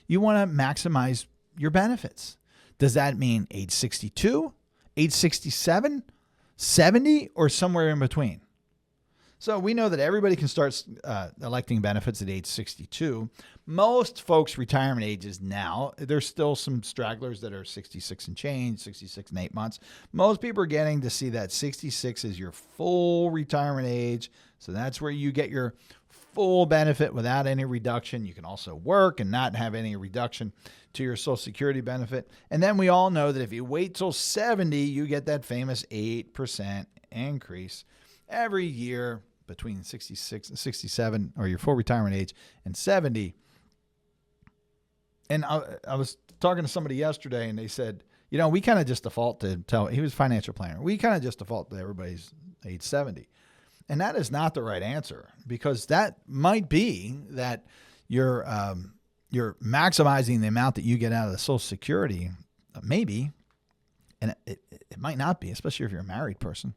You want to maximize your benefits. Does that mean age 62, age 67, 70, or somewhere in between? So we know that everybody can start electing benefits at age 62. Most folks' retirement ages now, there's still some stragglers that are 66 and change, 66 and 8 months. Most people are getting to see that 66 is your full retirement age. So that's where you get your full benefit without any reduction. You can also work and not have any reduction to your Social Security benefit. And then we all know that if you wait till 70, you get that famous 8% increase every year between 66 and 67, or your full retirement age, and 70. And I was talking to somebody yesterday, and they said, we kind of just default to he was a financial planner. We kind of just default to everybody's age 70. And that is not the right answer, because that might be that you're maximizing the amount that you get out of the Social Security, maybe, and it might not be, especially if you're a married person.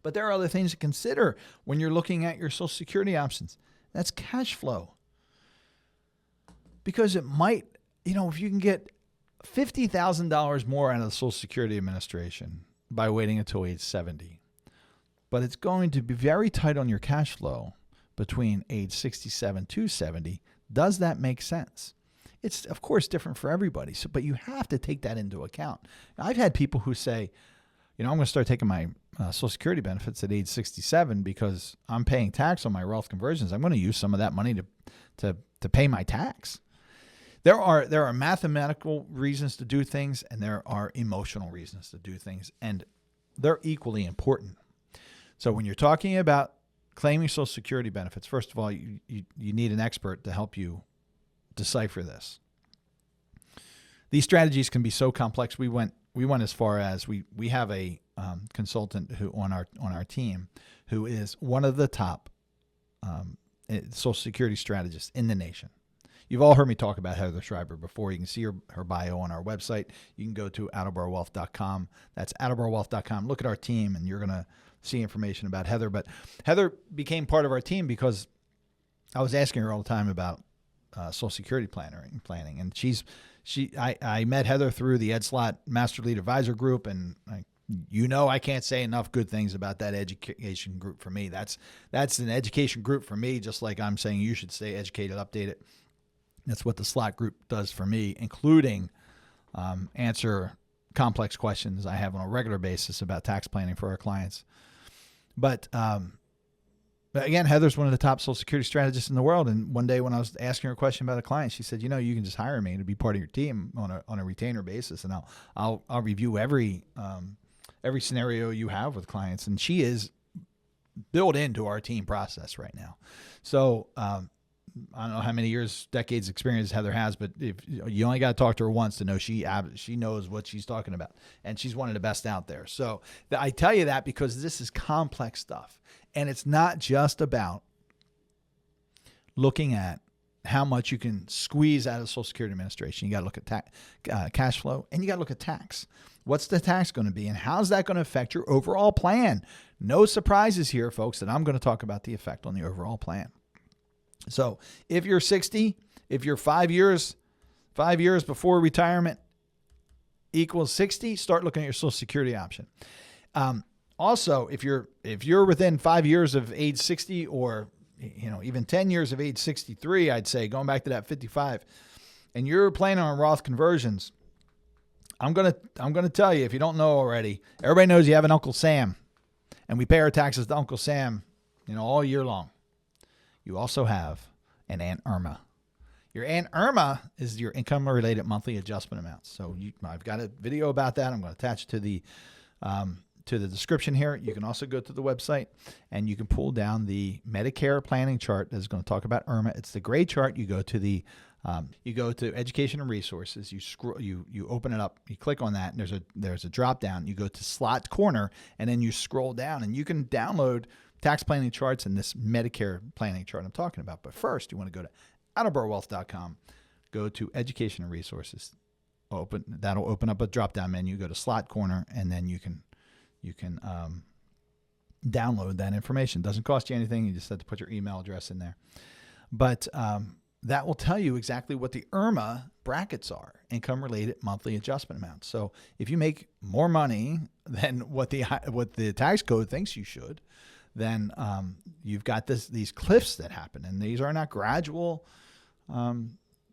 But there are other things to consider when you're looking at your Social Security options. That's cash flow. Because it might, if you can get $50,000 more out of the Social Security Administration by waiting until age 70, but it's going to be very tight on your cash flow between age 67 to 70. Does that make sense? It's, of course, different for everybody, but you have to take that into account. I've had people who say, I'm going to start taking my Social Security benefits at age 67 because I'm paying tax on my Roth conversions. I'm going to use some of that money to pay my tax. There are mathematical reasons to do things, and there are emotional reasons to do things, and they're equally important. So when you're talking about claiming Social Security benefits, first of all, you need an expert to help you decipher this. These strategies can be so complex. We went as far as we have a consultant who on our team who is one of the top Social Security strategists in the nation. You've all heard me talk about Heather Schreiber before. You can see her bio on our website. You can go to attleboroughwealth.com. That's attleboroughwealth.com. Look at our team, and you're going to see information about Heather. But Heather became part of our team because I was asking her all the time about Social Security planning. And I met Heather through the Ed Slott Master Lead Advisor Group, and I can't say enough good things about that education group for me. That's an education group for me, just like I'm saying you should stay educated, updated. That's what the Slott Group does for me, including answer complex questions I have on a regular basis about tax planning for our clients. But again, Heather's one of the top Social Security strategists in the world. And one day when I was asking her a question about a client, she said, you can just hire me to be part of your team on a retainer basis, and I'll review every scenario you have with clients. And she is built into our team process right now. So I don't know how many decades experience Heather has, but if you only got to talk to her once to know she knows what she's talking about, and she's one of the best out there. So I tell you that because this is complex stuff, and it's not just about looking at how much you can squeeze out of Social Security Administration. You got to look at cash flow, and you got to look at tax. What's the tax going to be, and how's that going to affect your overall plan? No surprises here, folks, that I'm going to talk about the effect on the overall plan. So if you're 60, if you're 5 years before retirement equals 60, start looking at your Social Security option. Also, if you're within 5 years of age 60, or even 10 years of age 63, I'd say, going back to that 55, and you're planning on Roth conversions, I'm gonna tell you, if you don't know already, everybody knows you have an Uncle Sam, and we pay our taxes to Uncle Sam, all year long. You also have an Aunt Irma. Your Aunt Irma is your income-related monthly adjustment amounts. So I've got a video about that. I'm going to attach it to the description here. You can also go to the website, and you can pull down the Medicare planning chart that's going to talk about Irma. It's the gray chart. You go to Education and Resources. You scroll. You open it up. You click on that, and there's a drop down. You go to Slot Corner, and then you scroll down, and you can download tax planning charts and this Medicare planning chart I'm talking about. But first, you want to go to attleboroughwealth.com, go to Education and Resources. That'll open up a drop-down menu. Go to Slot Corner, and then you can download that information. It doesn't cost you anything. You just have to put your email address in there. But that will tell you exactly what the IRMA brackets are, income-related monthly adjustment amounts. So if you make more money than what the tax code thinks you should, then you've got these cliffs that happen, and these are not gradual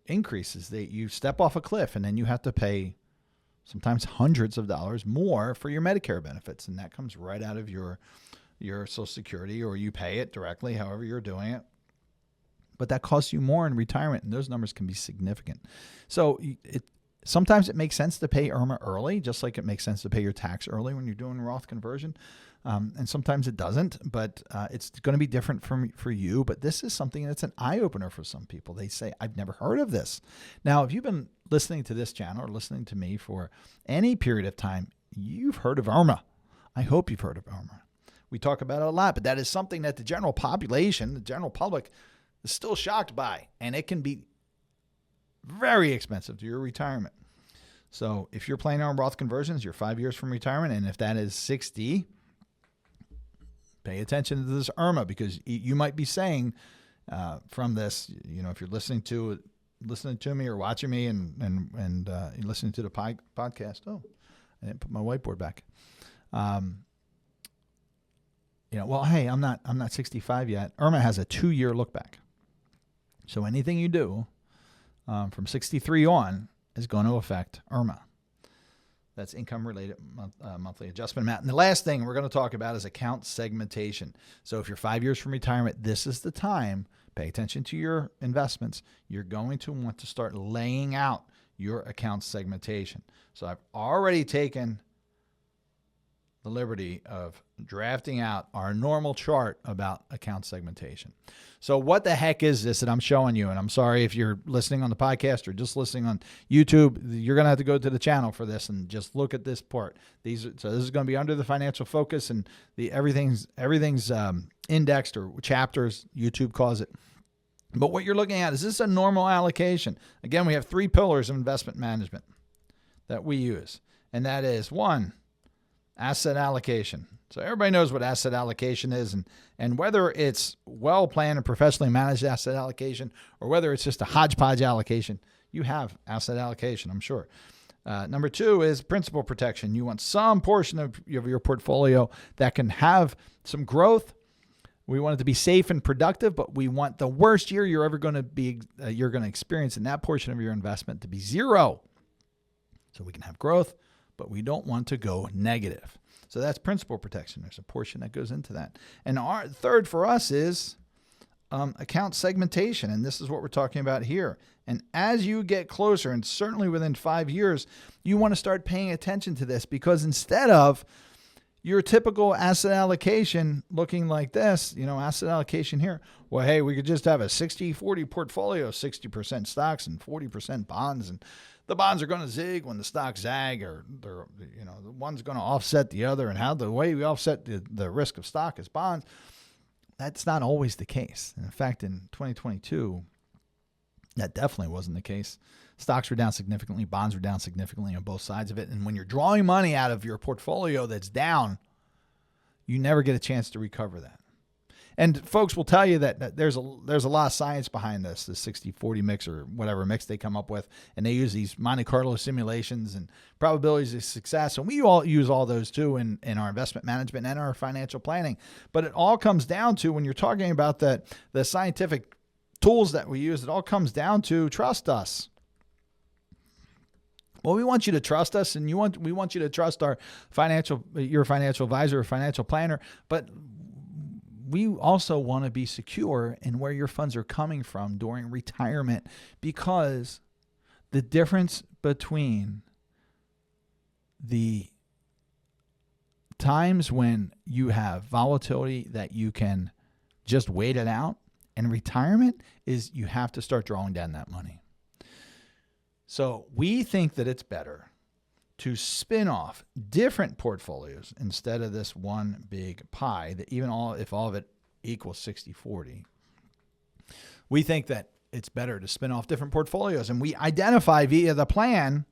increases. You step off a cliff, and then you have to pay sometimes hundreds of dollars more for your Medicare benefits, and that comes right out of your Social Security, or you pay it directly, however you're doing it. But that costs you more in retirement, and those numbers can be significant. So sometimes it makes sense to pay IRMA early, just like it makes sense to pay your tax early when you're doing Roth conversion. And sometimes it doesn't, but it's going to be different for you. But this is something that's an eye-opener for some people. They say, I've never heard of this. Now, if you've been listening to this channel or listening to me for any period of time, you've heard of IRMA. I hope you've heard of IRMA. We talk about it a lot, but that is something that the general population, the general public, is still shocked by. And it can be very expensive to your retirement. So if you're planning on Roth conversions, you're 5 years from retirement, and if that is 60, pay attention to this IRMA, because you might be saying from this, if you're listening to me or watching me and listening to the podcast. Oh, I didn't put my whiteboard back. Well, hey, I'm not 65 yet. IRMA has a 2-year look back. So anything you do from 63 on is going to affect IRMA. That's income-related monthly adjustment amount. And the last thing we're going to talk about is account segmentation. So if you're 5 years from retirement, this is the time, pay attention to your investments, you're going to want to start laying out your account segmentation. So I've already taken the liberty of drafting out our normal chart about account segmentation. So what the heck is this that I'm showing you? And I'm sorry if you're listening on the podcast or just listening on YouTube, you're going to have to go to the channel for this and just look at this part. So this is going to be under the financial focus, and everything's indexed, or chapters, YouTube calls it. But what you're looking at, is this a normal allocation? Again, we have 3 pillars of investment management that we use. And that is, 1, asset allocation. So everybody knows what asset allocation is, and whether it's well-planned and professionally managed asset allocation or whether it's just a hodgepodge allocation, you have asset allocation, I'm sure. Number 2 is principal protection. You want some portion of your portfolio that can have some growth. We want it to be safe and productive, but we want the worst year you're ever going to experience in that portion of your investment to be 0. So we can have growth, but we don't want to go negative. So that's principal protection. There's a portion that goes into that. And our third for us is account segmentation. And this is what we're talking about here. And as you get closer, and certainly within 5 years, you want to start paying attention to this, because instead of your typical asset allocation looking like this, asset allocation here, well, hey, we could just have a 60-40 portfolio, 60% stocks and 40% bonds, and the bonds are going to zig when the stocks zag, or the one's going to offset the other. And how the way we offset the risk of stock is bonds. That's not always the case. And in fact, in 2022, that definitely wasn't the case. Stocks were down significantly. Bonds were down significantly on both sides of it. And when you're drawing money out of your portfolio that's down, you never get a chance to recover that. And folks will tell you that there's a lot of science behind this, the 60-40 mix or whatever mix they come up with. And they use these Monte Carlo simulations and probabilities of success. And we all use all those too in our investment management and our financial planning. But it all comes down to, when you're talking about the scientific tools that we use, it all comes down to trust us. Well, we want you to trust us, and we want you to trust your financial advisor or financial planner, but we also want to be secure in where your funds are coming from during retirement, because the difference between the times when you have volatility that you can just wait it out and retirement is you have to start drawing down that money. So we think that it's better to spin off different portfolios instead of this one big pie that if all of it equals 60-40. We think that it's better to spin off different portfolios, and we identify via the plan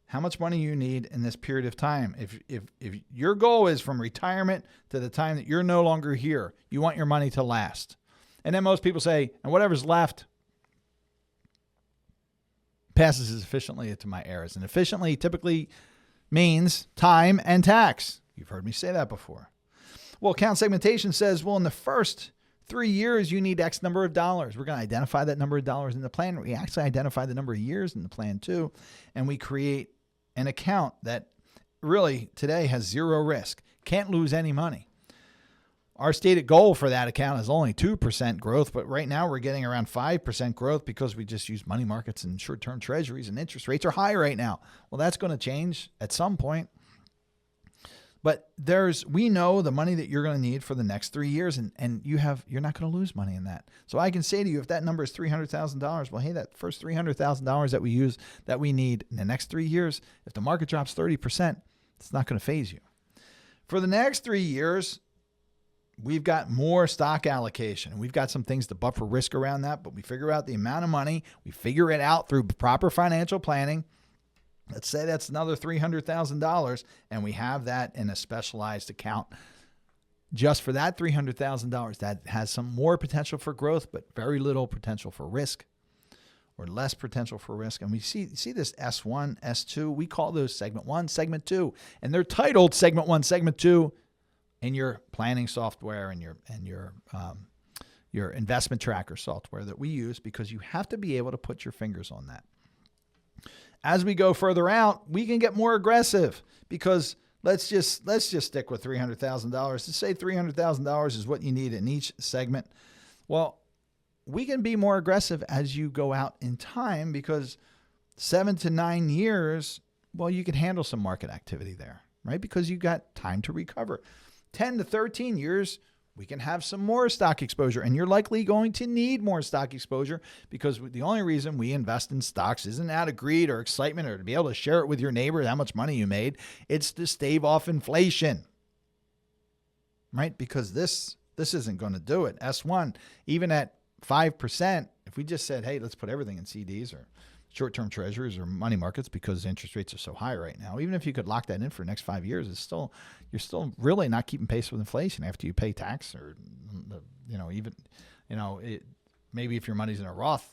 how much money you need in this period of time. If your goal is from retirement to the time that you're no longer here, you want your money to last. And then most people say, and whatever's left passes as efficiently into my heirs. And efficiently typically means time and tax. You've heard me say that before. Well, account segmentation says, well, in the first 3 years, you need X number of dollars. We're going to identify that number of dollars in the plan. We actually identify the number of years in the plan too. And we create an account that really today has 0 risk. Can't lose any money. Our stated goal for that account is only 2% growth, but right now we're getting around 5% growth because we just use money markets and short-term treasuries, and interest rates are high right now. Well, that's going to change at some point. But we know the money that you're going to need for the next 3 years, and you're not going to lose money in that. So I can say to you, if that number is $300,000, well, hey, that first $300,000 that we need in the next 3 years, if the market drops 30%, it's not going to phase you. For the next 3 years, we've got more stock allocation, and we've got some things to buffer risk around that, but we figure out the amount of money. We figure it out through proper financial planning. Let's say that's another $300,000, and we have that in a specialized account just for that $300,000 that has some more potential for growth, but very little potential for risk, or less potential for risk. And we see this S1, S2. We call those segment 1, segment 2, and they're titled segment 1, segment 2 in your planning software and your investment tracker software that we use, because you have to be able to put your fingers on that. As we go further out, we can get more aggressive, because let's just stick with $300,000. Let's say $300,000 is what you need in each segment. Well, we can be more aggressive as you go out in time because 7 to 9 years, well, you can handle some market activity there, right? Because you got time to recover. 10 to 13 years, we can have some more stock exposure, and you're likely going to need more stock exposure because the only reason we invest in stocks isn't out of greed or excitement or to be able to share it with your neighbor how much money you made. It's to stave off inflation, right? Because this isn't going to do it. S1, even at 5%, if we just said, hey, let's put everything in CDs or short-term treasuries or money markets because interest rates are so high right now, even if you could lock that in for the next 5 years, you're still really not keeping pace with inflation after you pay tax or, maybe if your money's in a Roth,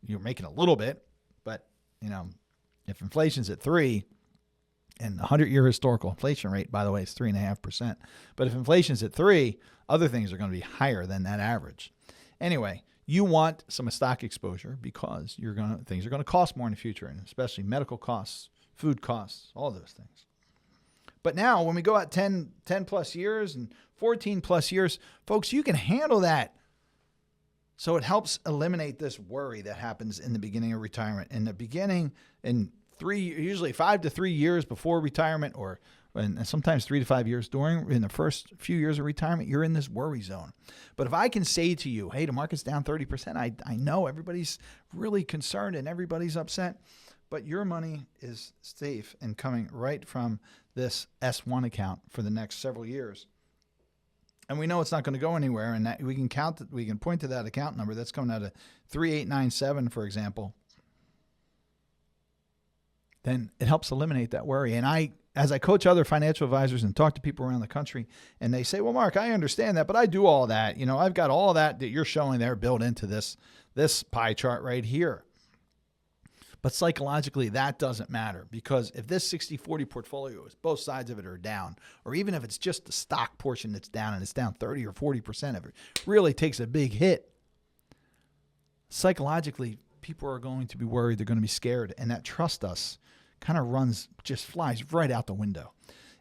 you're making a little bit, but, if inflation's at 3%, and the 100-year historical inflation rate, by the way, is 3.5%. But if inflation's at 3%, other things are going to be higher than that average. Anyway, you want some stock exposure because things are going to cost more in the future, and especially medical costs, food costs, all those things. But now when we go out 10 plus years and 14 plus years, folks, you can handle that. So it helps eliminate this worry that happens in the beginning of retirement. In the beginning, usually 5 to 3 years before retirement, and sometimes 3 to 5 years in the first few years of retirement, you're in this worry zone. But if I can say to you, hey, the market's down 30%, I know everybody's really concerned and everybody's upset, but your money is safe and coming right from this S1 account for the next several years. And we know it's not going to go anywhere, and that we can point to that account number that's coming out of 3897, for example. Then it helps eliminate that worry. And as I coach other financial advisors and talk to people around the country, and they say, well, Mark, I understand that, but I do all that. I've got all that you're showing there built into this pie chart right here. But psychologically, that doesn't matter, because if this 60-40 portfolio is both sides of it are down, or even if it's just the stock portion that's down and it's down 30 or 40% of it, really takes a big hit. Psychologically, people are going to be worried. They're going to be scared. And that trust us kind of flies right out the window.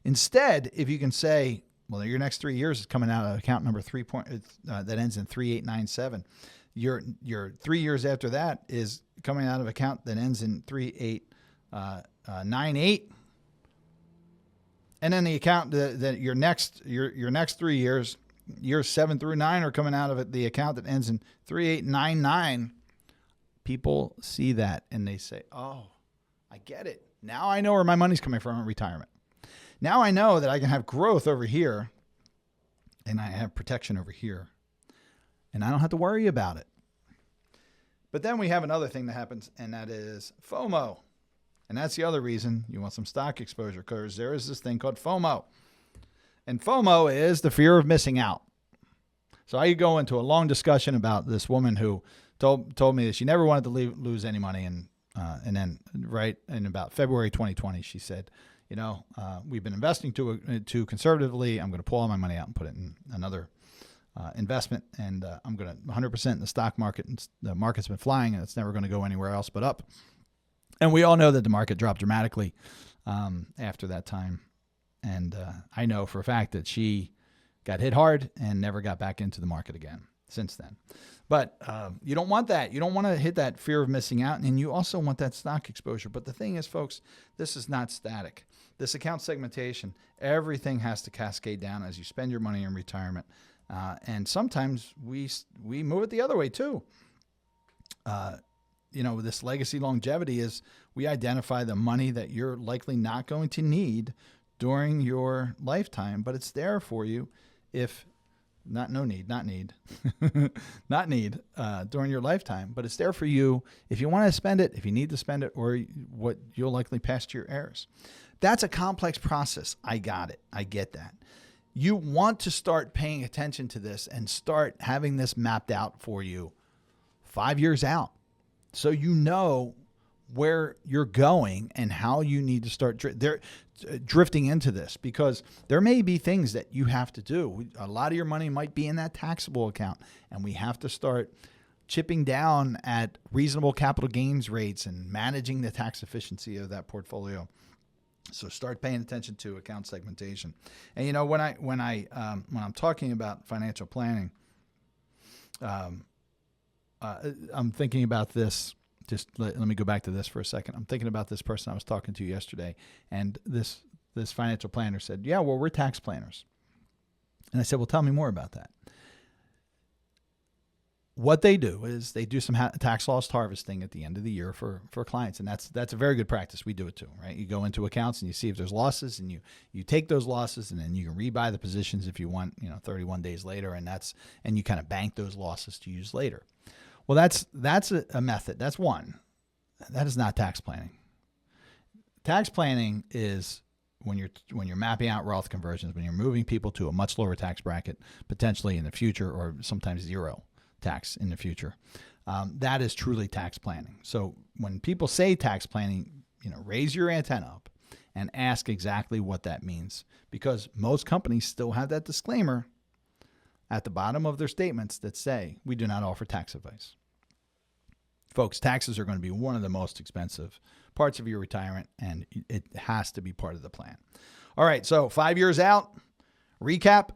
Instead, if you can say, well, your next 3 years is coming out of account number that ends in 3897. Your 3 years after that is coming out of account that ends in 3898. And then the account that your next 3 years, years 7 through 9, are coming out of the account that ends in 3899. People see that and they say, oh, I get it. Now I know where my money's coming from in retirement. Now I know that I can have growth over here and I have protection over here, and I don't have to worry about it. But then we have another thing that happens, and that is FOMO. And that's the other reason you want some stock exposure, because there is this thing called FOMO. And FOMO is the fear of missing out. So I could go into a long discussion about this woman who told me that she never wanted to lose any money. And then right in about February 2020, she said, we've been investing too conservatively. I'm going to pull all my money out and put it in another investment. And I'm going to 100% in the stock market. And the market's been flying and it's never going to go anywhere else but up. And we all know that the market dropped dramatically after that time. And I know for a fact that she got hit hard and never got back into the market again since then. But you don't want that. You don't want to hit that fear of missing out. And you also want that stock exposure. But the thing is, folks, this is not static. This account segmentation, everything has to cascade down as you spend your money in retirement. And sometimes we move it the other way too. This legacy longevity is we identify the money that you're likely not going to need during your lifetime, but it's there for you if not need during your lifetime, but it's there for you if you want to spend it, if you need to spend it, or what you'll likely pass to your heirs. That's a complex process. I got it. I get that. You want to start paying attention to this and start having this mapped out for you 5 years out, so you know where you're going and how you need to start drifting into this, because there may be things that you have to do. A lot of your money might be in that taxable account, and we have to start chipping down at reasonable capital gains rates and managing the tax efficiency of that portfolio. So start paying attention to account segmentation. And when I'm talking about financial planning, I'm thinking about this. Just let me go back to this for a second. I'm thinking about this person I was talking to yesterday, and this financial planner said, yeah, well, we're tax planners. And I said, well, tell me more about that. What they do is they do some tax loss harvesting at the end of the year for clients. And that's a very good practice. We do it too, right? You go into accounts and you see if there's losses, and you take those losses, and then you can rebuy the positions if you want, 31 days later. And you kind of bank those losses to use later. Well, that's a method. That's one. That is not tax planning. Tax planning is when you're mapping out Roth conversions, when you're moving people to a much lower tax bracket, potentially in the future, or sometimes zero tax in the future. That is truly tax planning. So when people say tax planning, raise your antenna up and ask exactly what that means, because most companies still have that disclaimer at the bottom of their statements that say, we do not offer tax advice. Folks, taxes are going to be one of the most expensive parts of your retirement, and it has to be part of the plan. All right, so 5 years out, recap,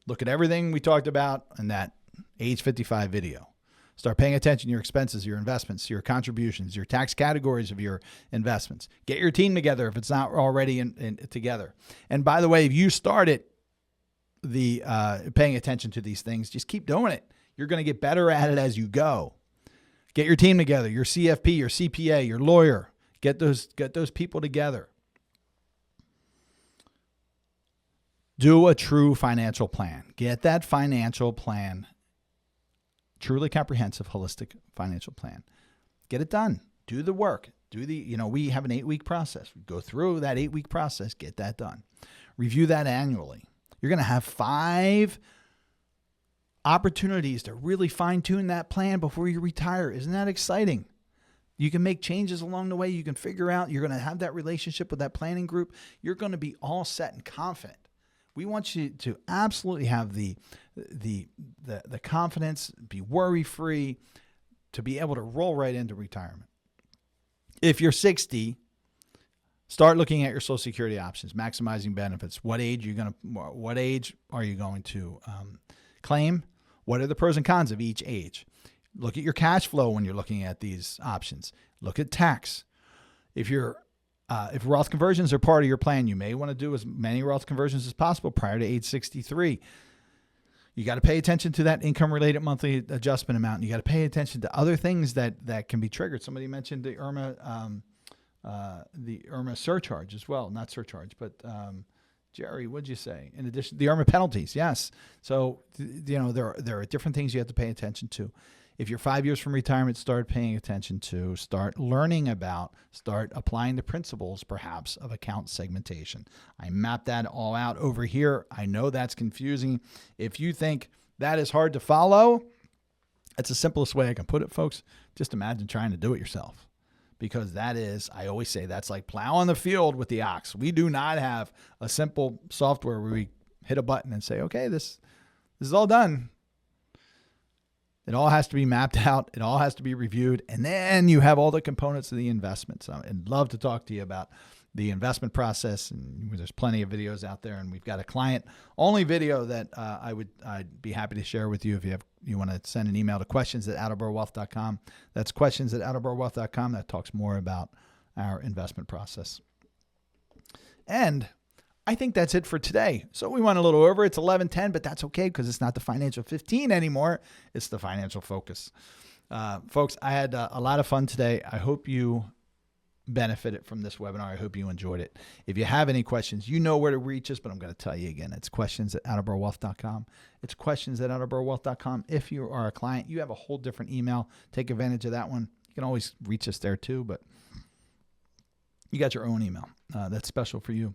look at everything we talked about in that age 55 video. Start paying attention to your expenses, your investments, your contributions, your tax categories of your investments. Get your team together if it's not already together. And by the way, if you started paying attention to these things, just keep doing it. You're going to get better at it as you go. Get your team together, your CFP, your CPA, your lawyer. Get those people together. Do a true financial plan. Get that financial plan. Truly comprehensive, holistic financial plan. Get it done. Do the work. We have an 8-week process. We go through that 8-week process. Get that done. Review that annually. You're going to have 5 opportunities to really fine-tune that plan before you retire. Isn't that exciting? You can make changes along the way. You can figure out, you're going to have that relationship with that planning group. You're going to be all set and confident. We want you to absolutely have the confidence, be worry-free, to be able to roll right into retirement. If you're 60, start looking at your Social Security options, maximizing benefits. What age are you going to claim? What are the pros and cons of each age? Look at your cash flow when you're looking at these options. Look at tax. If Roth conversions are part of your plan, you may want to do as many Roth conversions as possible prior to age 63. You got to pay attention to that income-related monthly adjustment amount. You got to pay attention to other things that can be triggered. Somebody mentioned the IRMA surcharge as well. Not surcharge, but Jerry, what'd you say? In addition, the IRMA penalties, yes. So there are different things you have to pay attention to. If you're 5 years from retirement, start paying attention to, start learning about, start applying the principles, perhaps, of account segmentation. I mapped that all out over here. I know that's confusing. If you think that is hard to follow, that's the simplest way I can put it, folks. Just imagine trying to do it yourself. Because that is, I always say, that's like plowing the field with the ox. We do not have a simple software where we hit a button and say, okay, this is all done. It all has to be mapped out. It all has to be reviewed. And then you have all the components of the investment. So I'd love to talk to you about the investment process. And there's plenty of videos out there. And we've got a client-only video that I'd be happy to share with you if you want to send an email to questions@attleboroughwealth.com. That's questions@attleboroughwealth.com. That talks more about our investment process. And I think that's it for today. So we went a little over. It's 11:10, but that's okay because it's not the Financial 15 anymore. It's the Financial Focus. Folks, I had a lot of fun today. I hope you benefited from this webinar. I hope you enjoyed it. If you have any questions, you know where to reach us, but I'm going to tell you again. It's questions@attleboroughwealth.com. It's questions@attleboroughwealth.com. If you are a client, you have a whole different email. Take advantage of that one. You can always reach us there too, but you got your own email. That's special for you.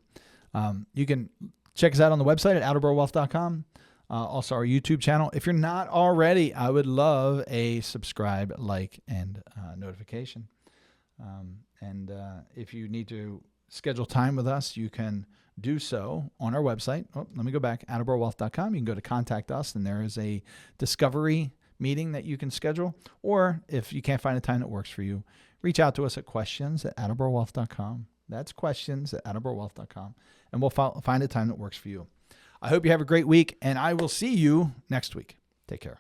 You can check us out on the website at attleboroughwealth.com. Also our YouTube channel. If you're not already, I would love a subscribe, like, and notification. And if you need to schedule time with us, you can do so on our website. Oh, let me go back, attleboroughwealth.com. You can go to Contact Us, and there is a discovery meeting that you can schedule. Or if you can't find a time that works for you, reach out to us at questions@attleboroughwealth.com. That's questions@attleboroughwealth.com. And we'll find a time that works for you. I hope you have a great week, and I will see you next week. Take care.